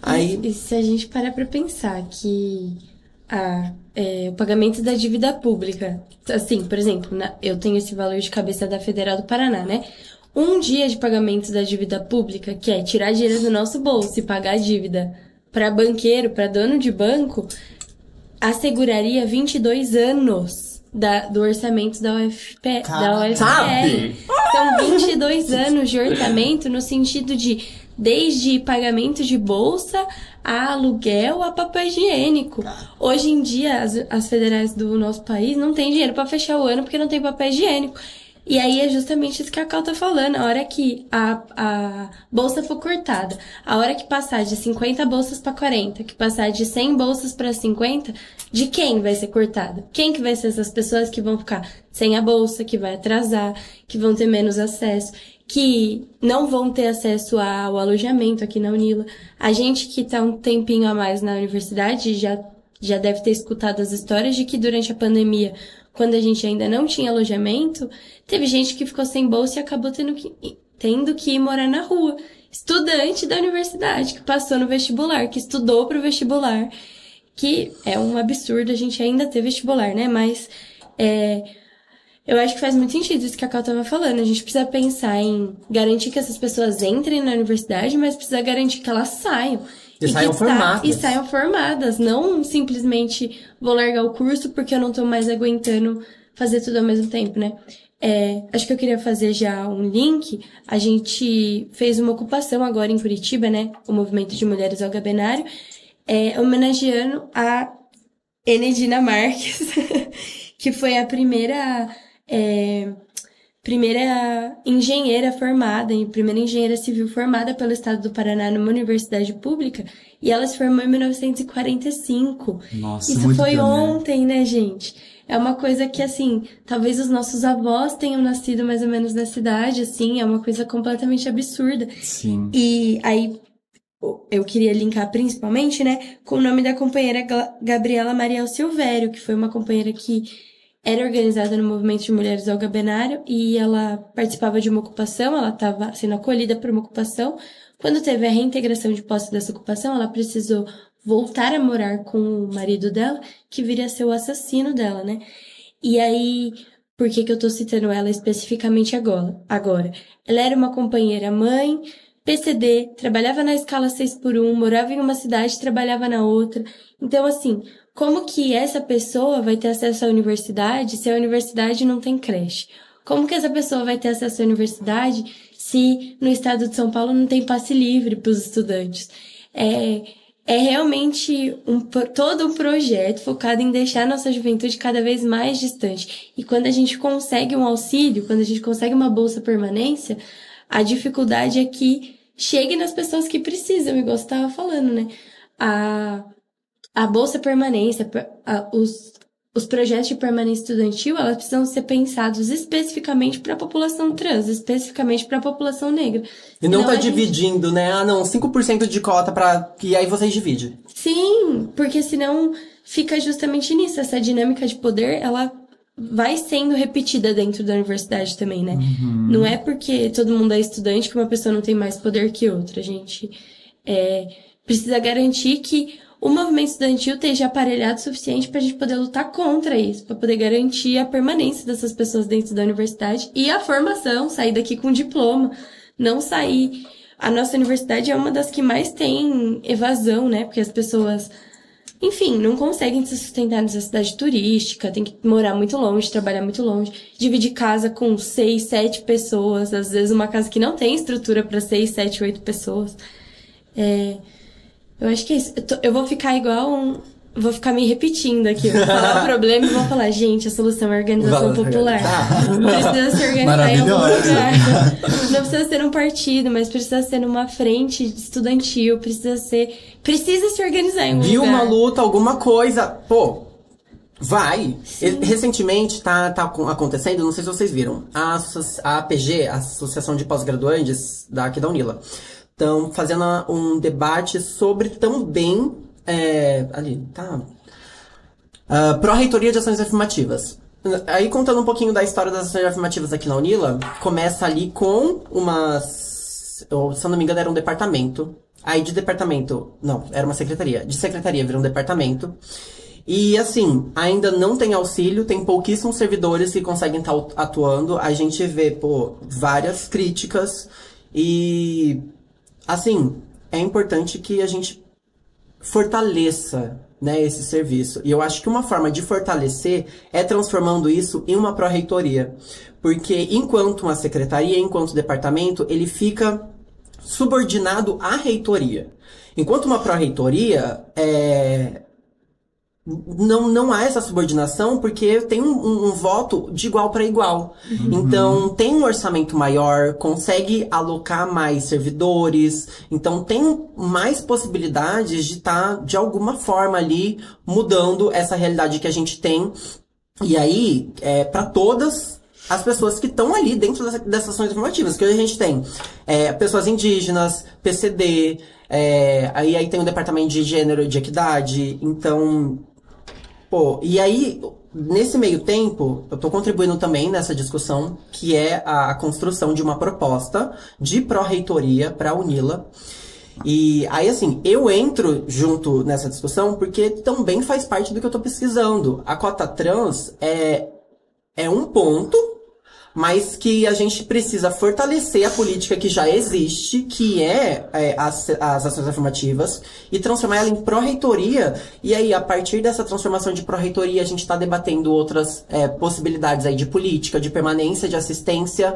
Aí... E se a gente parar pra pensar que o pagamento da dívida pública, assim, por exemplo, eu tenho esse valor de cabeça da Federal do Paraná, né? Um dia de pagamento da dívida pública, que é tirar dinheiro do nosso bolso e pagar a dívida para banqueiro, para dono de banco, asseguraria 22 anos do orçamento da UFPR. Sabe? São 22 anos de orçamento no sentido de desde pagamento de bolsa a aluguel a papel higiênico. Hoje em dia, as federais do nosso país não têm dinheiro para fechar o ano porque não tem papel higiênico. E aí é justamente isso que a Cal tá falando. A hora que a bolsa for cortada, a hora que passar de 50 bolsas para 40, que passar de 100 bolsas para 50, de quem vai ser cortada? Quem que vai ser essas pessoas que vão ficar sem a bolsa, que vai atrasar, que vão ter menos acesso, que não vão ter acesso ao alojamento aqui na Unila? A gente que tá um tempinho a mais na universidade já deve ter escutado as histórias de que durante a pandemia, quando a gente ainda não tinha alojamento, teve gente que ficou sem bolsa e acabou tendo que ir morar na rua. Estudante da universidade, que passou no vestibular, que estudou pro vestibular, que é um absurdo a gente ainda ter vestibular, né? Mas eu acho que faz muito sentido isso que a Cal tava falando. A gente precisa pensar em garantir que essas pessoas entrem na universidade, mas precisa garantir que elas saiam. E saiam formadas. Não simplesmente vou largar o curso porque eu não tô mais aguentando fazer tudo ao mesmo tempo, né? Acho que eu queria fazer já um link. A gente fez uma ocupação agora em Curitiba, né? O Movimento de Mulheres Olga Benário, homenageando a Enedina Marques, que foi a primeira engenheira formada, primeira engenheira civil formada pelo Estado do Paraná numa universidade pública, e ela se formou em 1945. Nossa, isso muito foi pioneiro. Ontem, né, gente? É uma coisa que, assim, talvez os nossos avós tenham nascido mais ou menos na cidade, assim, é uma coisa completamente absurda. Sim. E aí, eu queria linkar principalmente, né, com o nome da companheira Gabriela Mariel Silvério, que foi uma companheira que era organizada no Movimento de Mulheres Olga Benário, e ela participava de uma ocupação, ela estava sendo acolhida por uma ocupação. Quando teve a reintegração de posse dessa ocupação, ela precisou voltar a morar com o marido dela, que viria a ser o assassino dela, né? E aí, por que eu tô citando ela especificamente agora? Ela era uma companheira mãe, PCD, trabalhava na escala 6x1, morava em uma cidade, trabalhava na outra. Então, assim, como que essa pessoa vai ter acesso à universidade se a universidade não tem creche? Como que essa pessoa vai ter acesso à universidade se no estado de São Paulo não tem passe livre para os estudantes? É realmente todo um projeto focado em deixar a nossa juventude cada vez mais distante. E quando a gente consegue um auxílio, quando a gente consegue uma bolsa permanência, a dificuldade é que chegue nas pessoas que precisam, igual você estava falando, né? A bolsa permanência, os projetos de permanência estudantil, elas precisam ser pensados especificamente para a população trans, especificamente para a população negra. E não tá dividindo, né? 5% de cota e aí vocês dividem. Sim, porque senão fica justamente nisso. Essa dinâmica de poder, ela vai sendo repetida dentro da universidade também, né? Uhum. Não é porque todo mundo é estudante que uma pessoa não tem mais poder que outra. A gente precisa garantir que o movimento estudantil esteja aparelhado o suficiente para a gente poder lutar contra isso, para poder garantir a permanência dessas pessoas dentro da universidade e a formação, sair daqui com diploma, não sair. A nossa universidade é uma das que mais tem evasão, né? Porque as pessoas, enfim, não conseguem se sustentar nessa cidade turística, tem que morar muito longe, trabalhar muito longe, dividir casa com 6, 7 pessoas, às vezes uma casa que não tem estrutura para 6, 7, 8 pessoas. Eu acho que é isso. Eu vou ficar vou ficar me repetindo aqui. Vou falar o problema e vou falar, gente, a solução é a organização popular. Precisa se organizar em algum lugar. Não precisa ser um partido, mas precisa ser numa frente estudantil. Precisa se organizar em algum lugar. Viu uma luta, alguma coisa. Pô, vai. Recentemente tá acontecendo, não sei se vocês viram, a APG, a Associação de Pós-Graduantes aqui da Unila, estão fazendo um debate sobre também pró-reitoria de ações afirmativas. Aí, contando um pouquinho da história das ações afirmativas aqui na Unila, começa ali com se eu não me engano, era um departamento. Aí de departamento, não, era uma secretaria. De secretaria vira um departamento. E assim, ainda não tem auxílio, tem pouquíssimos servidores que conseguem estar atuando. A gente vê, várias críticas e... assim, é importante que a gente fortaleça, né, esse serviço. E eu acho que uma forma de fortalecer é transformando isso em uma pró-reitoria. Porque enquanto uma secretaria, enquanto departamento, ele fica subordinado à reitoria. Enquanto uma pró-reitoria, não há essa subordinação porque tem um voto de igual para igual. Então, tem um orçamento maior, consegue alocar mais servidores, então tem mais possibilidades de estar, de alguma forma ali, mudando essa realidade que a gente tem. E aí, para todas as pessoas que estão ali dentro dessas ações afirmativas, que hoje a gente tem pessoas indígenas, PCD, aí tem o departamento de gênero e de equidade, então... Pô, e aí, nesse meio tempo, eu tô contribuindo também nessa discussão, que é a construção de uma proposta de pró-reitoria para a UNILA. E aí, assim, eu entro junto nessa discussão porque também faz parte do que eu tô pesquisando. A cota trans é um ponto, mas que a gente precisa fortalecer a política que já existe, que as ações afirmativas, e transformar ela em pró-reitoria. E aí, a partir dessa transformação de pró-reitoria, a gente está debatendo outras possibilidades aí de política, de permanência, de assistência,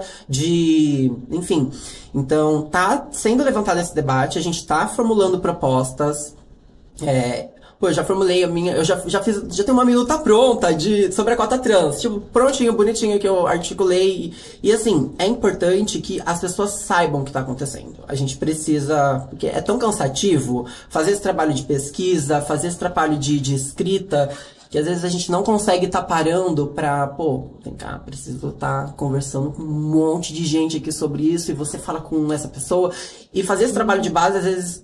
enfim. Então, tá sendo levantado esse debate, a gente tá formulando propostas. Pô, eu já formulei a minha... Eu já tenho uma minuta pronta sobre a cota trans. Tipo, prontinho, bonitinho, que eu articulei. E assim, é importante que as pessoas saibam o que tá acontecendo. A gente precisa... Porque é tão cansativo fazer esse trabalho de pesquisa, fazer esse trabalho de escrita, que às vezes a gente não consegue estar parando pra... Pô, vem cá, preciso estar conversando com um monte de gente aqui sobre isso, e você fala com essa pessoa. E fazer esse trabalho de base, às vezes...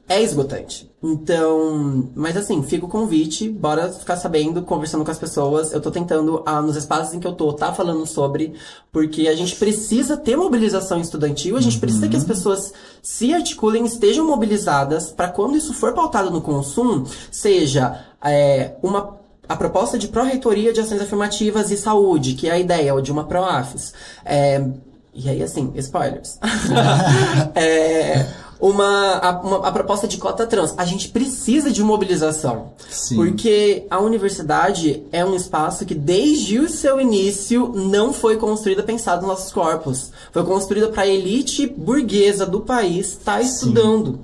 é esgotante. Então, mas assim, fica o convite, bora ficar sabendo, conversando com as pessoas. Eu tô tentando, nos espaços em que eu tô, tá falando sobre, porque a gente precisa ter mobilização estudantil, a gente precisa que as pessoas se articulem, estejam mobilizadas, para quando isso for pautado no consumo, seja a proposta de pró-reitoria de ações afirmativas e saúde, que é a ideia de uma pró-afis. E aí, assim, spoilers. A proposta de cota trans. A gente precisa de mobilização. Sim. Porque a universidade é um espaço que, desde o seu início, não foi construída pensado nos nossos corpos. Foi construída para a elite burguesa do país estar estudando.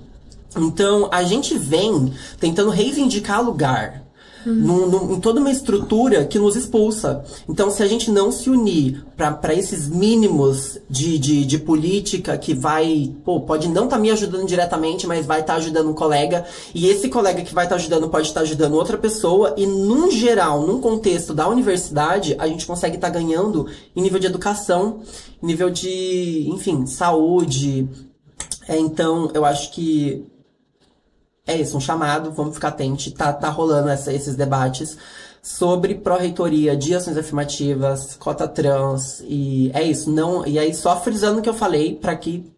Então, a gente vem tentando reivindicar lugar. Em toda uma estrutura que nos expulsa. Então, se a gente não se unir para esses mínimos de política que pode não estar me ajudando diretamente, mas vai estar ajudando um colega, e esse colega que vai estar ajudando pode estar ajudando outra pessoa, e num geral, num contexto da universidade, a gente consegue estar ganhando em nível de educação, em nível de, enfim, saúde. Então, eu acho que é isso, um chamado, vamos ficar atentos, tá rolando esses debates sobre pró-reitoria de ações afirmativas, cota trans, e é isso, e aí só frisando o que eu falei, para que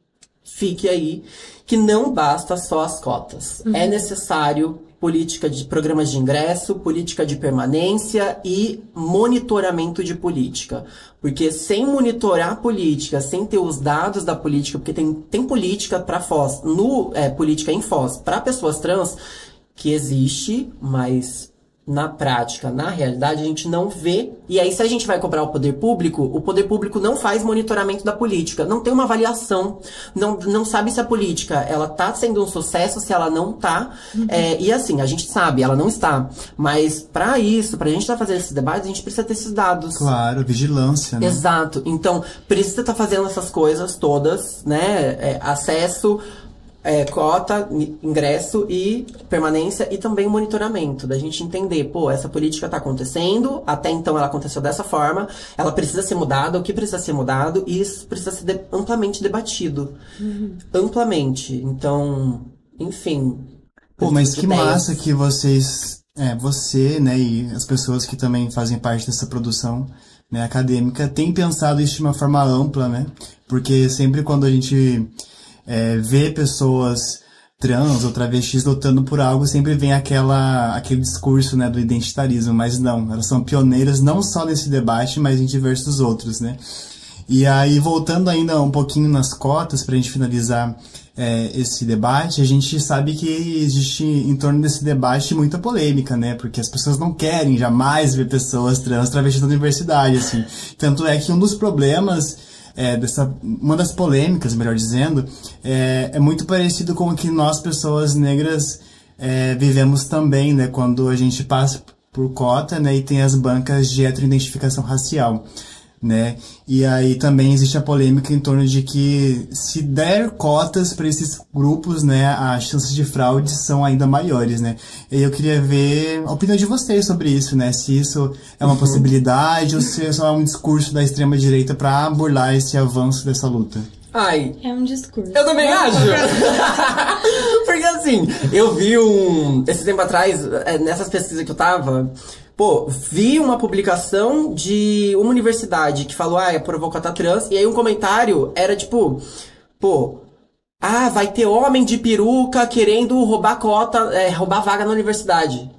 fique aí, que não basta só as cotas. É necessário política de programas de ingresso, política de permanência e monitoramento de política. Porque sem monitorar a política, sem ter os dados da política, porque tem política para Foz, política em Foz, para pessoas trans, que existe, mas na prática, na realidade, a gente não vê. E aí, se a gente vai cobrar o poder público não faz monitoramento da política, não tem uma avaliação, não sabe se a política ela tá sendo um sucesso, se ela não tá. E assim, a gente sabe, ela não está. Mas pra isso, pra gente estar fazendo esses debates, a gente precisa ter esses dados. Claro, vigilância, né? Exato. Então, precisa estar fazendo essas coisas todas, né? Acesso, cota, ingresso e permanência, e também monitoramento, da gente entender, essa política está acontecendo, até então ela aconteceu dessa forma, ela precisa ser mudada, o que precisa ser mudado, e isso precisa ser amplamente debatido. Amplamente. Então, enfim. Mas que massa que vocês, você, né, e as pessoas que também fazem parte dessa produção, né, acadêmica, têm pensado isso de uma forma ampla, né, porque sempre quando a gente ver pessoas trans ou travestis lutando por algo, sempre vem aquele discurso, né, do identitarismo, mas não, elas são pioneiras não só nesse debate, mas em diversos outros, né. E aí, voltando ainda um pouquinho nas cotas, pra gente finalizar esse debate, a gente sabe que existe em torno desse debate muita polêmica, né? Porque as pessoas não querem jamais ver pessoas trans travestis na universidade, assim. Tanto é que um dos problemas uma das polêmicas, melhor dizendo, é muito parecido com o que nós, pessoas negras, vivemos também, né? Quando a gente passa por cota, né? E tem as bancas de heteroidentificação racial, né? E aí também existe a polêmica em torno de que se der cotas para esses grupos, né, as chances de fraude são ainda maiores, né? E eu queria ver a opinião de vocês sobre isso, né? Se isso é uma possibilidade ou se é só um discurso da extrema direita para burlar esse avanço dessa luta. Ai, é um discurso. Eu também acho! Porque assim, eu vi esse tempo atrás, nessas pesquisas que eu tava, vi uma publicação de uma universidade que falou, é provocatar trans, e aí um comentário era tipo, vai ter homem de peruca querendo roubar cota, roubar vaga na universidade.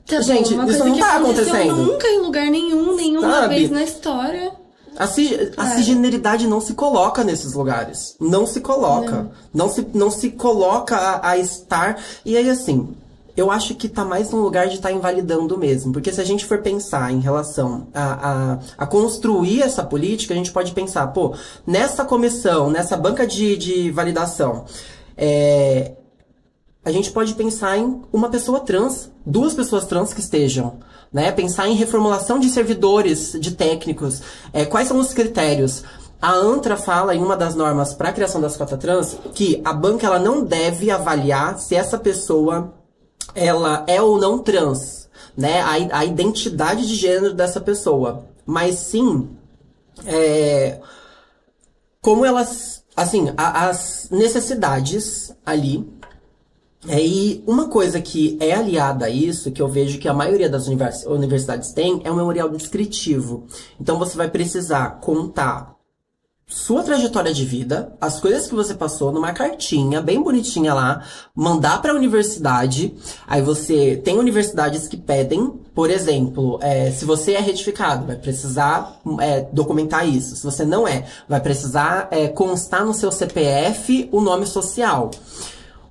Tá gente, bom, isso não tá acontecendo. Nunca em lugar nenhuma vez na história. A cisgeneridade não se coloca nesses lugares. Não se coloca. Não se coloca a estar. E aí, assim, eu acho que tá mais num lugar de estar invalidando mesmo. Porque se a gente for pensar em relação a construir essa política, a gente pode pensar, nessa comissão, nessa banca de validação, a gente pode pensar em uma pessoa trans, 2 pessoas trans que estejam, né? Pensar em reformulação de servidores, de técnicos. Quais são os critérios? A ANTRA fala em uma das normas para a criação das cotas trans que a banca ela não deve avaliar se essa pessoa ela é ou não trans, né? A identidade de gênero dessa pessoa. Mas sim, como elas, assim, as necessidades ali. E uma coisa que é aliada a isso, que eu vejo que a maioria das universidades tem, é um memorial descritivo. Então você vai precisar contar sua trajetória de vida, as coisas que você passou numa cartinha bem bonitinha lá, mandar para a universidade. Aí você tem universidades que pedem, por exemplo, se você é retificado, vai precisar documentar isso. Se você não vai precisar constar no seu CPF o nome social.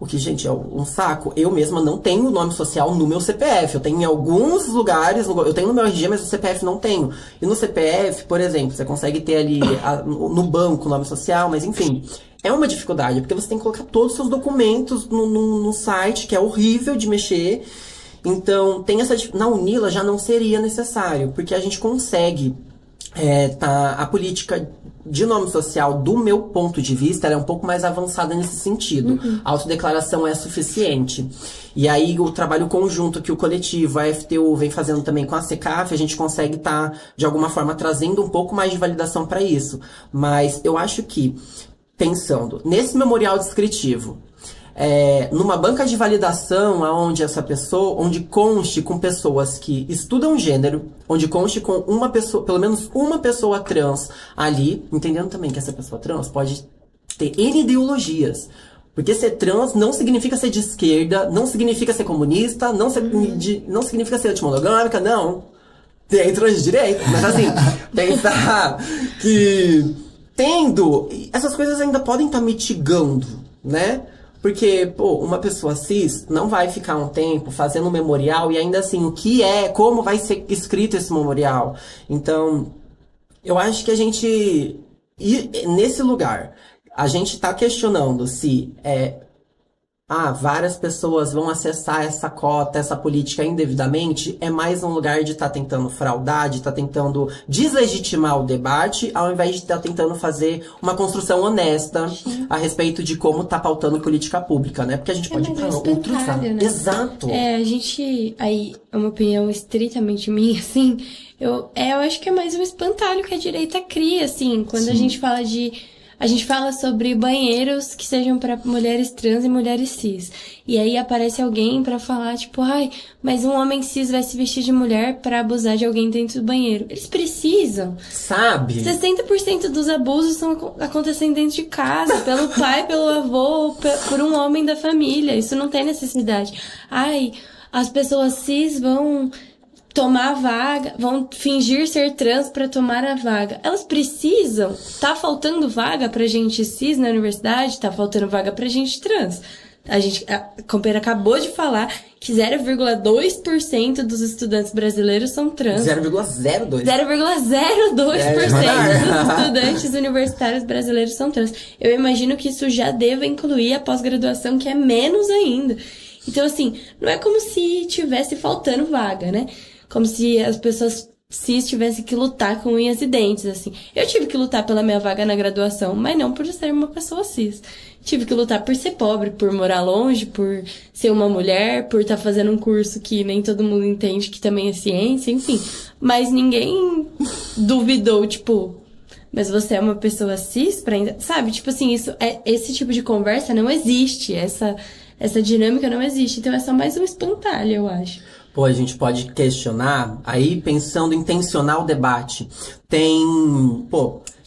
O que, gente, é um saco. Eu mesma não tenho o nome social no meu CPF. Eu tenho em alguns lugares, eu tenho no meu RG, mas no CPF não tenho. E no CPF, por exemplo, você consegue ter ali no banco o nome social, mas enfim. É uma dificuldade, porque você tem que colocar todos os seus documentos no site, que é horrível de mexer. Então, na Unila já não seria necessário, porque a gente consegue... a política de nome social, do meu ponto de vista, ela é um pouco mais avançada nesse sentido. A autodeclaração é suficiente. E aí, o trabalho conjunto que o coletivo, a FTU, vem fazendo também com a SECAF, a gente consegue estar, de alguma forma, trazendo um pouco mais de validação para isso. Mas eu acho que, pensando nesse memorial descritivo, numa banca de validação onde essa pessoa, onde conste com pessoas que estudam gênero, onde conste com uma pessoa, pelo menos uma pessoa trans ali, entendendo também que essa pessoa trans pode ter N ideologias. Porque ser trans não significa ser de esquerda, não significa ser comunista, não significa ser antimonogâmica, não. Tem trans de direita, mas assim, pensar que essas coisas ainda podem estar mitigando, né? Porque, uma pessoa cis não vai ficar um tempo fazendo um memorial e ainda assim, como vai ser escrito esse memorial. Então, eu acho que nesse lugar, a gente tá questionando se várias pessoas vão acessar essa cota, essa política indevidamente, é mais um lugar de estar tentando fraudar, de estar tentando deslegitimar o debate, ao invés de estar tentando fazer uma construção honesta a respeito de como tá pautando política pública, né? Porque a gente pode ir pra outros lados. Né? Exato. A gente, aí, é uma opinião estritamente minha, assim, eu acho que é mais um espantalho que a direita cria, assim, quando a gente fala a gente fala sobre banheiros que sejam para mulheres trans e mulheres cis. E aí aparece alguém pra falar, tipo, mas um homem cis vai se vestir de mulher pra abusar de alguém dentro do banheiro. Eles precisam. Sabe? 60% dos abusos estão acontecendo dentro de casa, pelo pai, pelo avô, por um homem da família. Isso não tem necessidade. As pessoas cis vão tomar a vaga, vão fingir ser trans para tomar a vaga. Elas precisam. Tá faltando vaga pra gente cis na universidade, tá faltando vaga pra gente trans. A companheira acabou de falar que 0,2% dos estudantes brasileiros são trans. 0,02%. 0,02% dos estudantes universitários brasileiros são trans. Eu imagino que isso já deva incluir a pós-graduação, que é menos ainda. Então, assim, não é como se tivesse faltando vaga, né? Como se as pessoas cis tivessem que lutar com unhas e dentes, assim. Eu tive que lutar pela minha vaga na graduação, mas não por ser uma pessoa cis. Tive que lutar por ser pobre, por morar longe, por ser uma mulher, por estar fazendo um curso que nem todo mundo entende que também é ciência, enfim. Mas ninguém duvidou, tipo, mas você é uma pessoa cis pra... Sabe? Tipo assim, esse tipo de conversa não existe. Essa dinâmica não existe. Então é só mais um espantalho, eu acho. Pô, a gente pode questionar, aí pensando em tensionar o debate.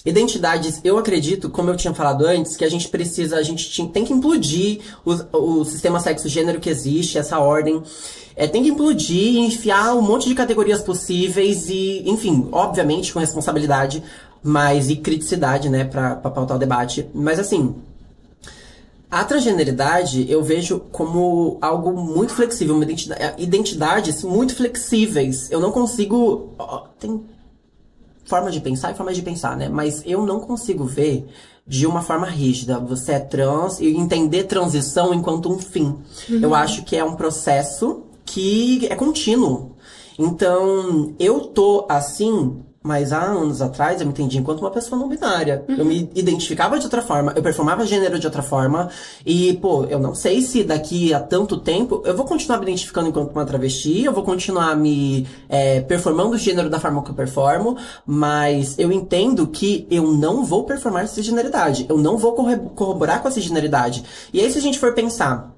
Identidades, eu acredito, como eu tinha falado antes, que a gente tem que implodir o sistema sexo-gênero que existe, essa ordem. Tem que implodir e enfiar um monte de categorias possíveis e, enfim, obviamente com responsabilidade, e criticidade, né, pra pautar o debate. Mas assim, a transgeneridade eu vejo como algo muito flexível, uma identidades muito flexíveis. Eu não consigo... Tem formas de pensar e formas de pensar, né? Mas eu não consigo ver de uma forma rígida. Você é trans e entender transição enquanto um fim. Eu acho que é um processo que é contínuo. Então, eu tô assim... Mas há anos atrás eu me entendi enquanto uma pessoa não binária. Eu me identificava de outra forma, eu performava gênero de outra forma. E, eu não sei se daqui a tanto tempo eu vou continuar me identificando enquanto uma travesti, eu vou continuar me performando o gênero da forma que eu performo, mas eu entendo que eu não vou performar cisgeneridade. Eu não vou corroborar com a cisgeneridade. E aí, se a gente for pensar...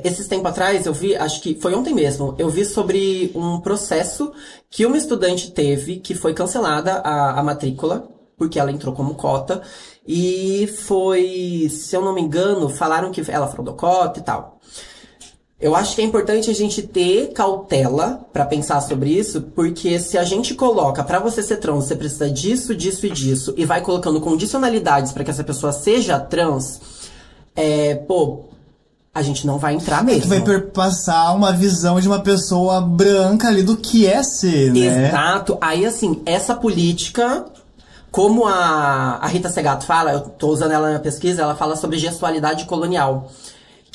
esses tempos atrás eu vi, acho que foi ontem mesmo, eu vi sobre um processo que uma estudante teve, que foi cancelada a matrícula, porque ela entrou como cota, e foi, se eu não me engano, falaram que ela fraudou cota e tal. Eu acho que é importante a gente ter cautela pra pensar sobre isso, porque se a gente coloca, pra você ser trans, você precisa disso, disso e disso, e vai colocando condicionalidades pra que essa pessoa seja trans, a gente não vai entrar mesmo. Tu vai perpassar uma visão de uma pessoa branca ali do que é ser, né? Exato. Aí, assim, essa política, como a Rita Segato fala, eu tô usando ela na minha pesquisa, ela fala sobre gestualidade colonial.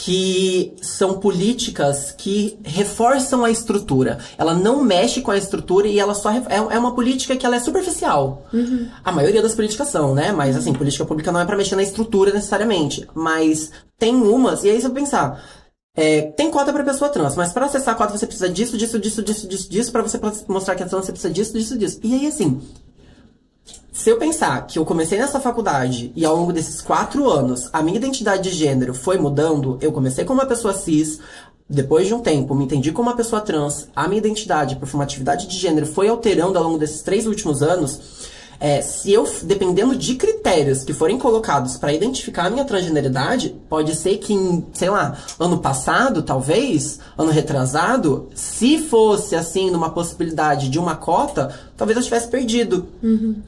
Que são políticas que reforçam a estrutura. Ela não mexe com a estrutura e ela só... É uma política que ela é superficial. A maioria das políticas são, né? Mas, assim, política pública não é pra mexer na estrutura necessariamente. Mas tem umas... E aí, se eu pensar... tem cota pra pessoa trans, mas pra acessar a cota você precisa disso. Pra você mostrar que é trans, você precisa disso. E aí, assim... Se eu pensar que eu comecei nessa faculdade e ao longo desses 4 anos a minha identidade de gênero foi mudando, eu comecei como uma pessoa cis, depois de um tempo me entendi como uma pessoa trans, a minha identidade, performatividade de gênero foi alterando ao longo desses 3 últimos anos, se eu, dependendo de critérios que forem colocados para identificar a minha transgeneridade, pode ser que em, sei lá, ano passado, talvez, ano retrasado, se fosse assim, numa possibilidade de uma cota, talvez eu tivesse perdido.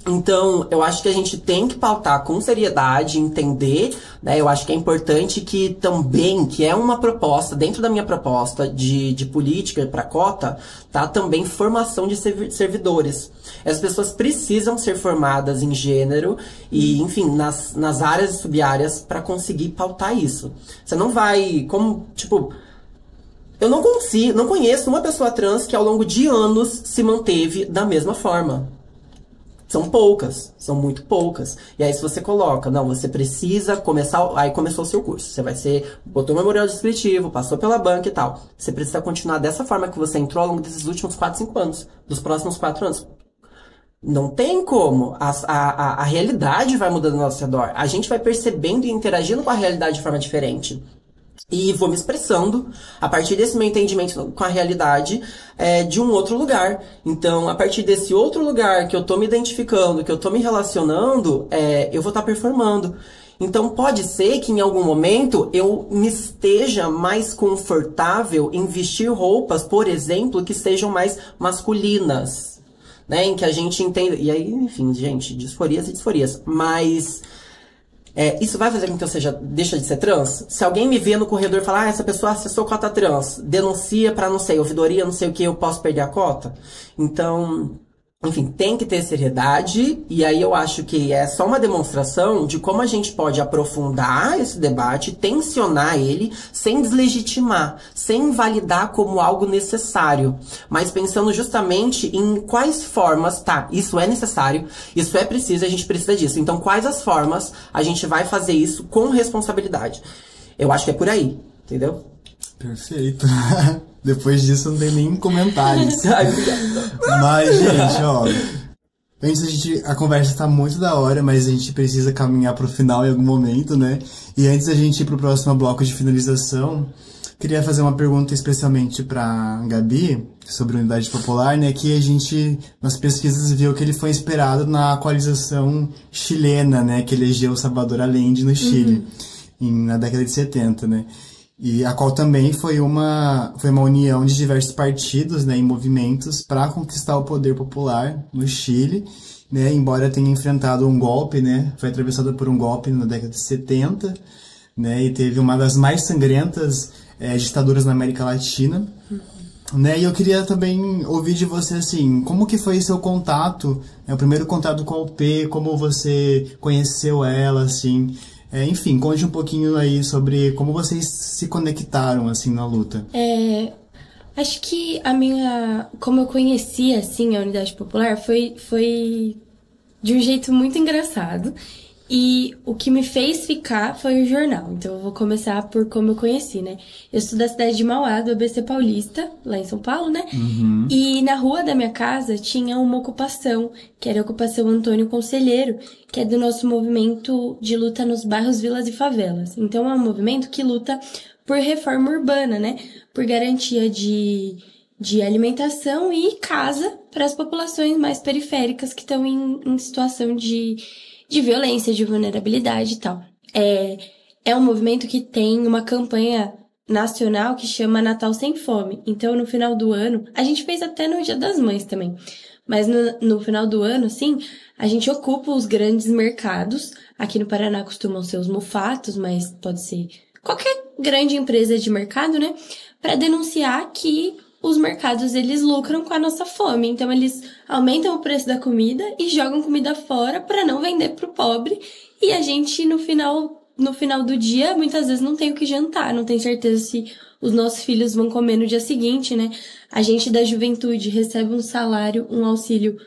Então, eu acho que a gente tem que pautar com seriedade, entender, né? Eu acho que é importante que também, que é uma proposta, dentro da minha proposta de política para cota, tá também formação de servidores. As pessoas precisam ser formadas em gênero e, enfim, nas áreas e sub-áreas para conseguir pautar isso. Você não vai, eu não conheço uma pessoa trans que ao longo de anos se manteve da mesma forma. São poucas, são muito poucas. E aí se você coloca, não, você precisa começar, aí começou o seu curso. Você vai botou o memorial descritivo, passou pela banca e tal. Você precisa continuar dessa forma que você entrou ao longo desses últimos 4, 5 anos, dos próximos 4 anos. Não tem como. A realidade vai mudando ao nosso redor. A gente vai percebendo e interagindo com a realidade de forma diferente. E vou me expressando, a partir desse meu entendimento com a realidade, de um outro lugar. Então, a partir desse outro lugar que eu tô me identificando, que eu tô me relacionando, eu vou estar performando. Então pode ser que em algum momento eu me esteja mais confortável em vestir roupas, por exemplo, que sejam mais masculinas, né? Em que a gente entenda... E aí, enfim, gente, disforias e disforias. Mas isso vai fazer com que eu deixa de ser trans? Se alguém me vê no corredor e falar, essa pessoa acessou cota trans, denuncia pra, não sei, ouvidoria, não sei o que, eu posso perder a cota? Então... Enfim, tem que ter seriedade, e aí eu acho que é só uma demonstração de como a gente pode aprofundar esse debate, tensionar ele, sem deslegitimar, sem invalidar como algo necessário, mas pensando justamente em quais formas, isso é necessário, isso é preciso, a gente precisa disso. Então, quais as formas a gente vai fazer isso com responsabilidade? Eu acho que é por aí, entendeu? Perfeito. Depois disso não tem nem comentários. Mas, gente, ó... A conversa tá muito da hora, mas a gente precisa caminhar pro final em algum momento, né? E antes da gente ir pro próximo bloco de finalização, queria fazer uma pergunta especialmente pra Gabi, sobre a Unidade Popular, né? Que a gente, nas pesquisas, viu que ele foi inspirado na coalização chilena, né? Que elegeu Salvador Allende no Chile, na década de 70, né? E a qual também foi uma união de diversos partidos, né, e movimentos para conquistar o poder popular no Chile, né, embora tenha enfrentado um golpe, né, foi atravessada por um golpe na década de 70, né, e teve uma das mais sangrentas ditaduras na América Latina, né, e eu queria também ouvir de você, assim, como que foi seu contato, o primeiro contato com a UP, como você conheceu ela, assim... enfim, conte um pouquinho aí sobre como vocês se conectaram, assim, na luta. Acho que como eu conheci, assim, a Unidade Popular foi de um jeito muito engraçado. E o que me fez ficar foi o jornal. Então eu vou começar por como eu conheci, né? Eu sou da cidade de Mauá, do ABC Paulista, lá em São Paulo, né? E na rua da minha casa tinha uma ocupação, que era a Ocupação Antônio Conselheiro, que é do nosso movimento de luta nos bairros, vilas e favelas. Então é um movimento que luta por reforma urbana, né? Por garantia de alimentação e casa para as populações mais periféricas que estão em situação de violência, de vulnerabilidade e tal. É um movimento que tem uma campanha nacional que chama Natal Sem Fome. Então, no final do ano, a gente fez até no Dia das Mães também, mas no final do ano, assim, a gente ocupa os grandes mercados. Aqui no Paraná costumam ser os Mufatos, mas pode ser qualquer grande empresa de mercado, né? Para denunciar que os mercados, eles lucram com a nossa fome. Então, eles aumentam o preço da comida e jogam comida fora para não vender pro pobre. E a gente, no final do dia, muitas vezes não tem o que jantar. Não tem certeza se os nossos filhos vão comer no dia seguinte, né? A gente da juventude recebe um salário, um auxílio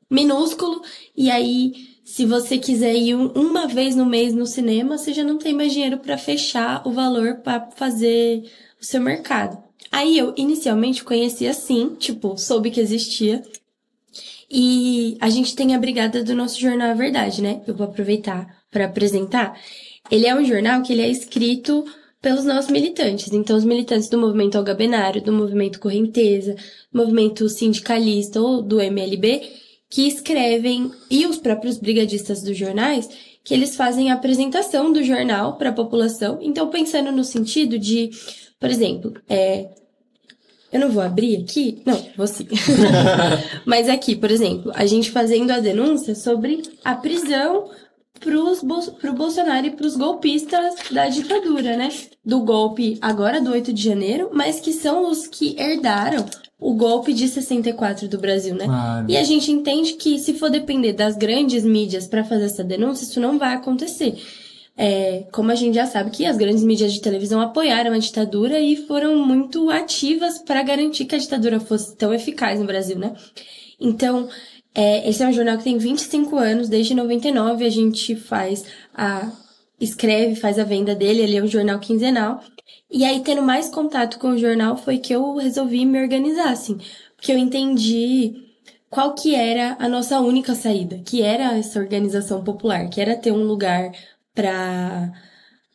minúsculo. E aí, se você quiser ir uma vez no mês no cinema, você já não tem mais dinheiro para fechar o valor para fazer o seu mercado. Aí eu, inicialmente, conheci assim, soube que existia. E a gente tem a brigada do nosso jornal A Verdade, né? Eu vou aproveitar para apresentar. Ele é um jornal que ele é escrito pelos nossos militantes. Então, os militantes do movimento algabenário, do movimento correnteza, do movimento sindicalista ou do MLB, que escrevem, e os próprios brigadistas dos jornais, que eles fazem a apresentação do jornal para a população. Então, pensando no sentido de... Por exemplo, eu não vou abrir aqui? Não, vou sim. Mas aqui, por exemplo, a gente fazendo a denúncia sobre a prisão pro Bolsonaro e pros golpistas da ditadura, né? Do golpe agora do 8 de janeiro, mas que são os que herdaram o golpe de 64 do Brasil, né? Claro. E a gente entende que se for depender das grandes mídias para fazer essa denúncia, isso não vai acontecer. Como a gente já sabe que as grandes mídias de televisão apoiaram a ditadura e foram muito ativas para garantir que a ditadura fosse tão eficaz no Brasil, né? Então, esse é um jornal que tem 25 anos, desde 99 a gente escreve, faz a venda dele, ele é um jornal quinzenal. E aí, tendo mais contato com o jornal, foi que eu resolvi me organizar, assim. Porque eu entendi qual que era a nossa única saída, que era essa organização popular, que era ter um lugar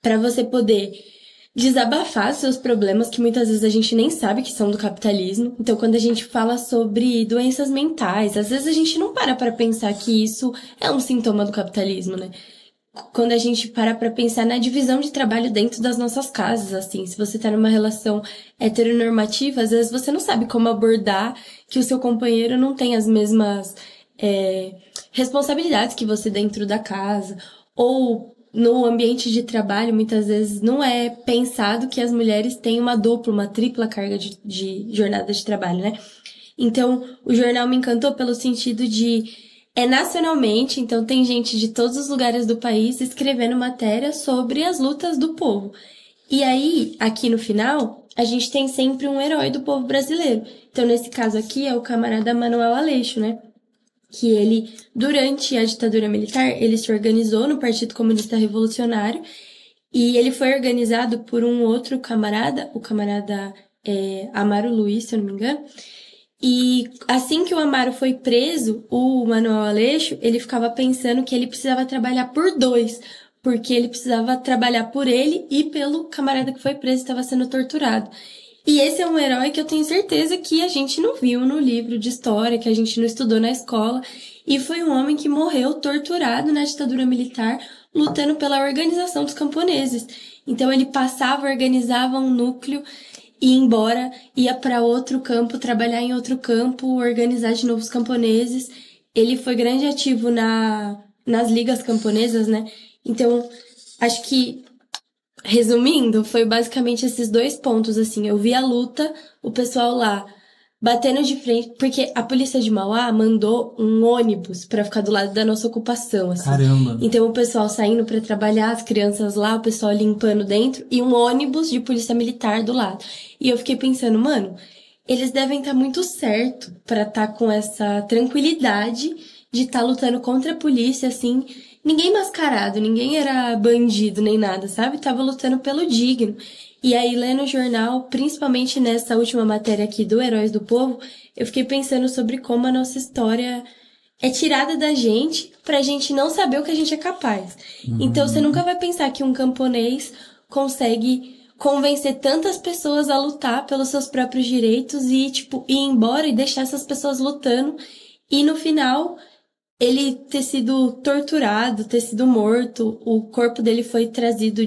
para você poder desabafar seus problemas, que muitas vezes a gente nem sabe que são do capitalismo. Então, quando a gente fala sobre doenças mentais, às vezes a gente não para pensar que isso é um sintoma do capitalismo, né? quando a gente para pra pensar na divisão de trabalho dentro das nossas casas, assim. Se você tá numa relação heteronormativa, às vezes você não sabe como abordar que o seu companheiro não tem as mesmas responsabilidades que você dentro da casa. Ou no ambiente de trabalho, muitas vezes não é pensado que as mulheres têm uma dupla, uma tripla carga de jornada de trabalho, né? Então, o jornal me encantou pelo sentido de nacionalmente, então tem gente de todos os lugares do país escrevendo matéria sobre as lutas do povo. E aí, aqui no final, a gente tem sempre um herói do povo brasileiro. Então, nesse caso aqui, é o camarada Manoel Aleixo, né? Que ele, durante a ditadura militar, ele se organizou no Partido Comunista Revolucionário e ele foi organizado por um outro camarada, o camarada Amaro Luiz, se eu não me engano. E assim que o Amaro foi preso, o Manoel Aleixo, ele ficava pensando que ele precisava trabalhar por dois, porque ele precisava trabalhar por ele e pelo camarada que foi preso e estava sendo torturado. E esse é um herói que eu tenho certeza que a gente não viu no livro de história, que a gente não estudou na escola. E foi um homem que morreu torturado na ditadura militar, lutando pela organização dos camponeses. Então ele passava, organizava um núcleo, ia embora, ia para outro campo, trabalhar em outro campo, organizar de novo os camponeses. Ele foi grande ativo nas ligas camponesas, né? Então, acho que, resumindo, foi basicamente esses dois pontos, assim. Eu vi a luta, o pessoal lá batendo de frente, porque a polícia de Mauá mandou um ônibus pra ficar do lado da nossa ocupação, assim. Caramba! Então o pessoal saindo pra trabalhar, as crianças lá, o pessoal limpando dentro, e um ônibus de polícia militar do lado. E eu fiquei pensando, mano, eles devem estar muito certo pra estar com essa tranquilidade de estar lutando contra a polícia, assim. Ninguém mascarado, ninguém era bandido nem nada, sabe? Tava lutando pelo digno. E aí, lendo o jornal, principalmente nessa última matéria aqui do Heróis do Povo, eu fiquei pensando sobre como a nossa história é tirada da gente pra gente não saber o que a gente é capaz. Então, você nunca vai pensar que um camponês consegue convencer tantas pessoas a lutar pelos seus próprios direitos e, tipo, ir embora e deixar essas pessoas lutando. E, no final, ele ter sido torturado, ter sido morto, o corpo dele foi trazido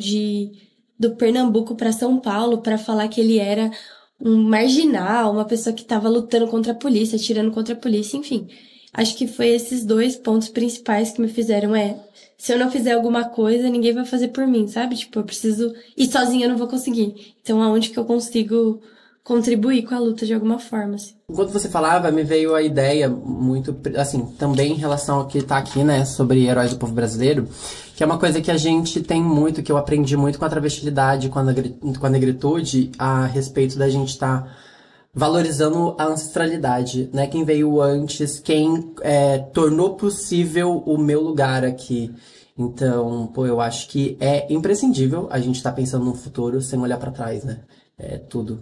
do Pernambuco para São Paulo para falar que ele era um marginal, uma pessoa que estava lutando contra a polícia, atirando contra a polícia, enfim. Acho que foi esses dois pontos principais que me fizeram, se eu não fizer alguma coisa, ninguém vai fazer por mim, sabe? Tipo, eu preciso ir sozinha, eu não vou conseguir. Então, aonde que eu consigo contribuir com a luta de alguma forma, assim. Enquanto você falava, me veio a ideia muito, assim, também em relação ao que tá aqui, né, sobre Heróis do Povo Brasileiro, que é uma coisa que a gente tem muito, que eu aprendi muito com a travestilidade, com a negritude, a respeito da gente estar valorizando a ancestralidade, né, quem veio antes, quem tornou possível o meu lugar aqui. Então, eu acho que é imprescindível a gente estar pensando no futuro sem olhar pra trás, né, tudo.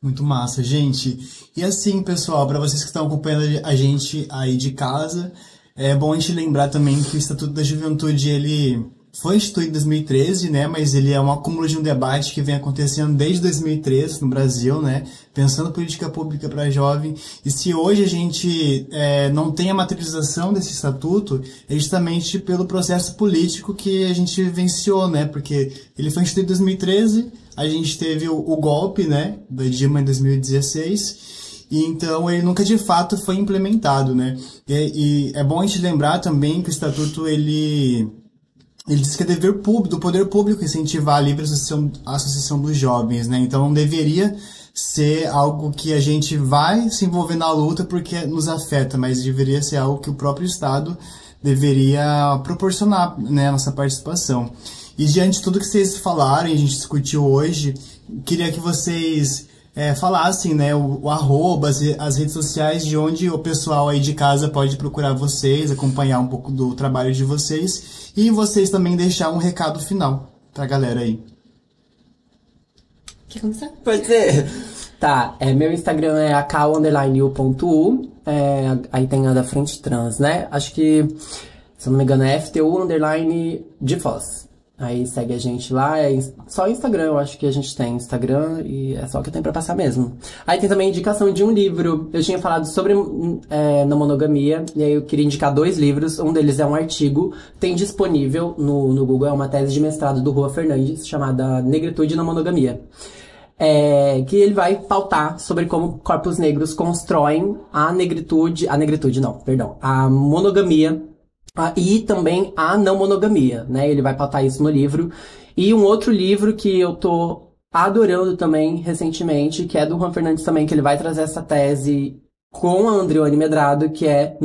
Muito massa, gente. E assim, pessoal, para vocês que estão acompanhando a gente aí de casa, é bom a gente lembrar também que o Estatuto da Juventude, ele foi instituído em 2013, né? Mas ele é um acúmulo de um debate que vem acontecendo desde 2013 no Brasil, né? Pensando política pública para jovem. E se hoje a gente não tem a materialização desse estatuto, é justamente pelo processo político que a gente vivenciou, né? Porque ele foi instituído em 2013, a gente teve o golpe, né? Da Dilma em 2016. E então ele nunca de fato foi implementado, né? E é bom a gente lembrar também que o estatuto ele diz que é dever público, do poder público incentivar a livre associação dos jovens, né? Então não deveria ser algo que a gente vai se envolver na luta porque nos afeta, mas deveria ser algo que o próprio Estado deveria proporcionar, né, a nossa participação. E diante de tudo que vocês falaram e a gente discutiu hoje, queria que vocês falassem, né, o arroba, as redes sociais, de onde o pessoal aí de casa pode procurar vocês, acompanhar um pouco do trabalho de vocês, e vocês também deixar um recado final pra galera aí. Quer começar? Pode ser. Tá, meu Instagram é acal_u.u, aí tem a da frente trans, né? Acho que, se eu não me engano, é FTU_ de Foz. Aí segue a gente lá, só Instagram, eu acho que a gente tem Instagram e é só o que eu tenho pra passar mesmo. Aí tem também a indicação de um livro. Eu tinha falado sobre não monogamia, e aí eu queria indicar 2 livros. Um deles é um artigo, tem disponível no Google, é uma tese de mestrado do Rua Fernandes, chamada Negritude na Monogamia. Que ele vai pautar sobre como corpos negros constroem a monogamia, e também a não monogamia, né? Ele vai pautar isso no livro. E um outro livro que eu tô adorando também, recentemente, que é do Juan Fernandes também, que ele vai trazer essa tese com a Andreone Medrado, que é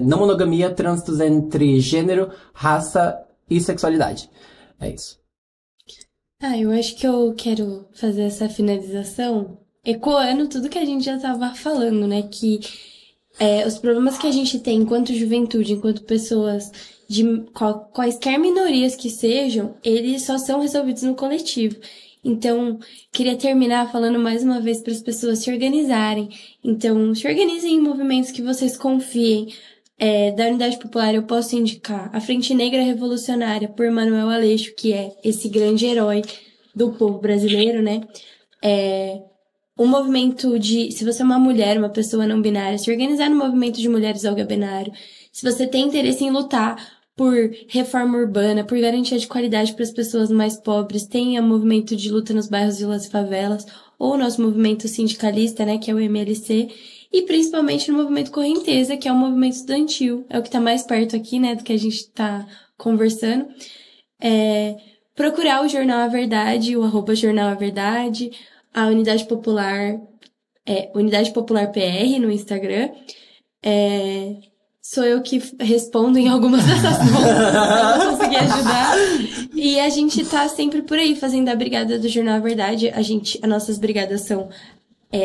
não monogamia, trânsitos entre gênero, raça e sexualidade. É isso. Eu acho que eu quero fazer essa finalização ecoando tudo que a gente já tava falando, né? Que os problemas que a gente tem enquanto juventude, enquanto pessoas de quaisquer minorias que sejam, eles só são resolvidos no coletivo. Então, queria terminar falando mais uma vez para as pessoas se organizarem. Então, se organizem em movimentos que vocês confiem. Da Unidade Popular eu posso indicar a Frente Negra Revolucionária por Manuel Aleixo, que é esse grande herói do povo brasileiro, né? Um movimento se você é uma mulher, uma pessoa não binária, se organizar no movimento de mulheres algabenário. Se você tem interesse em lutar por reforma urbana, por garantia de qualidade para as pessoas mais pobres, tem o movimento de luta nos bairros, vilas e favelas, ou o nosso movimento sindicalista, né, que é o MLC, e principalmente no movimento Correnteza, que é o movimento estudantil, é o que está mais perto aqui, né, do que a gente está conversando. Procurar o Jornal A Verdade, o @Jornal A Verdade, a Unidade Popular, Unidade Popular PR no Instagram. Sou eu que respondo em algumas dessas contas, eu consegui ajudar. E a gente tá sempre por aí fazendo a brigada do Jornal A Verdade. As nossas brigadas são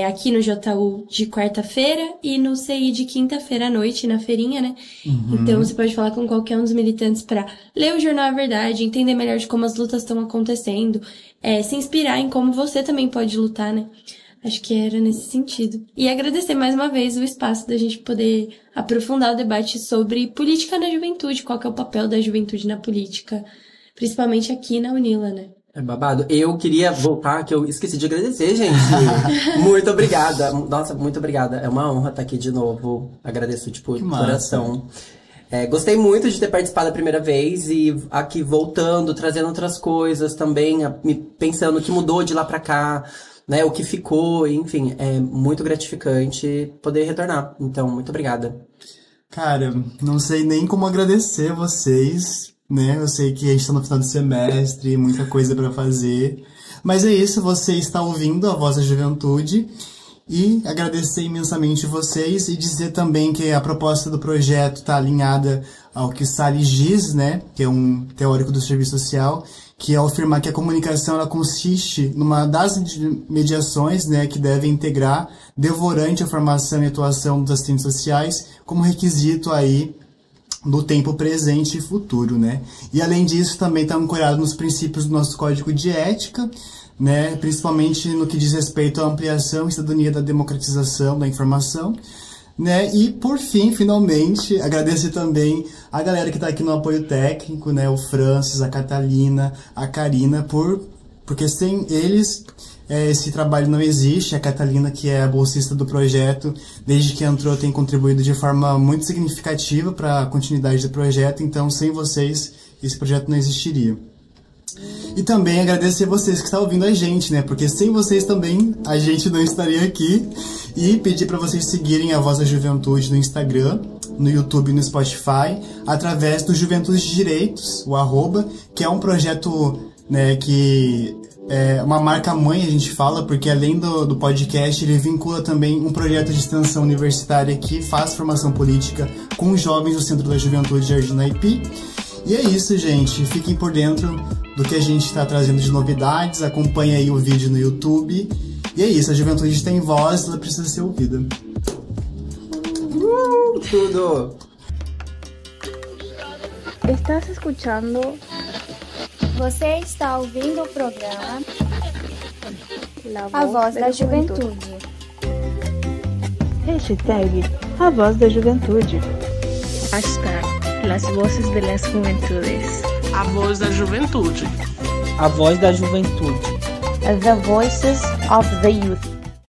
aqui no JU de quarta-feira e no CI de quinta-feira à noite, na feirinha, né? Uhum. Então você pode falar com qualquer um dos militantes pra ler o Jornal A Verdade, entender melhor de como as lutas estão acontecendo, se inspirar em como você também pode lutar, né? Acho que era nesse sentido. E agradecer mais uma vez o espaço da gente poder aprofundar o debate sobre política na juventude, qual que é o papel da juventude na política, principalmente aqui na Unila, né? É babado. Eu queria voltar, que eu esqueci de agradecer, gente. Muito obrigada. Nossa, muito obrigada. É uma honra estar aqui de novo. Agradeço, de coração. Gostei muito de ter participado a primeira vez e aqui voltando, trazendo outras coisas também, pensando o que mudou de lá pra cá, né, o que ficou, enfim, é muito gratificante poder retornar. Então, muito obrigada. Cara, não sei nem como agradecer vocês, né? Eu sei que a gente tá no final do semestre, muita coisa pra fazer. Mas é isso, você está ouvindo a Voz da Juventude. E agradecer imensamente vocês e dizer também que a proposta do projeto está alinhada ao que Salles diz, né, que é um teórico do serviço social, que é afirmar que a comunicação ela consiste numa das mediações, né, que deve integrar devorante a formação e atuação dos assistentes sociais como requisito aí do tempo presente e futuro, né. E além disso também está ancorado nos princípios do nosso código de ética, né, principalmente no que diz respeito à ampliação e cidadania da democratização da informação, né, e por fim, finalmente, agradecer também a galera que está aqui no apoio técnico, né, o Francis, a Catalina, a Karina, porque sem eles esse trabalho não existe. A Catalina, que é a bolsista do projeto, desde que entrou tem contribuído de forma muito significativa para a continuidade do projeto, então sem vocês esse projeto não existiria. E também agradecer vocês que estão ouvindo a gente, né? Porque sem vocês também a gente não estaria aqui. E pedir para vocês seguirem a Voz da Juventude no Instagram, no YouTube e no Spotify, através do Juventude de Direitos, o @, que é um projeto, né, que é uma marca-mãe, a gente fala, porque além do podcast, ele vincula também um projeto de extensão universitária que faz formação política com jovens do Centro da Juventude de Jardim Naipi. E é isso, gente. Fiquem por dentro do que a gente está trazendo de novidades. Acompanhe aí o vídeo no YouTube. E é isso. A juventude tem voz, ela precisa ser ouvida. Tudo! Estás escuchando? Você está ouvindo o programa A Voz da Juventude. Hashtag A Voz da Juventude. Hashtag Las Voces de las Juventudes. A voz da juventude. A voz da juventude. The voices of the youth.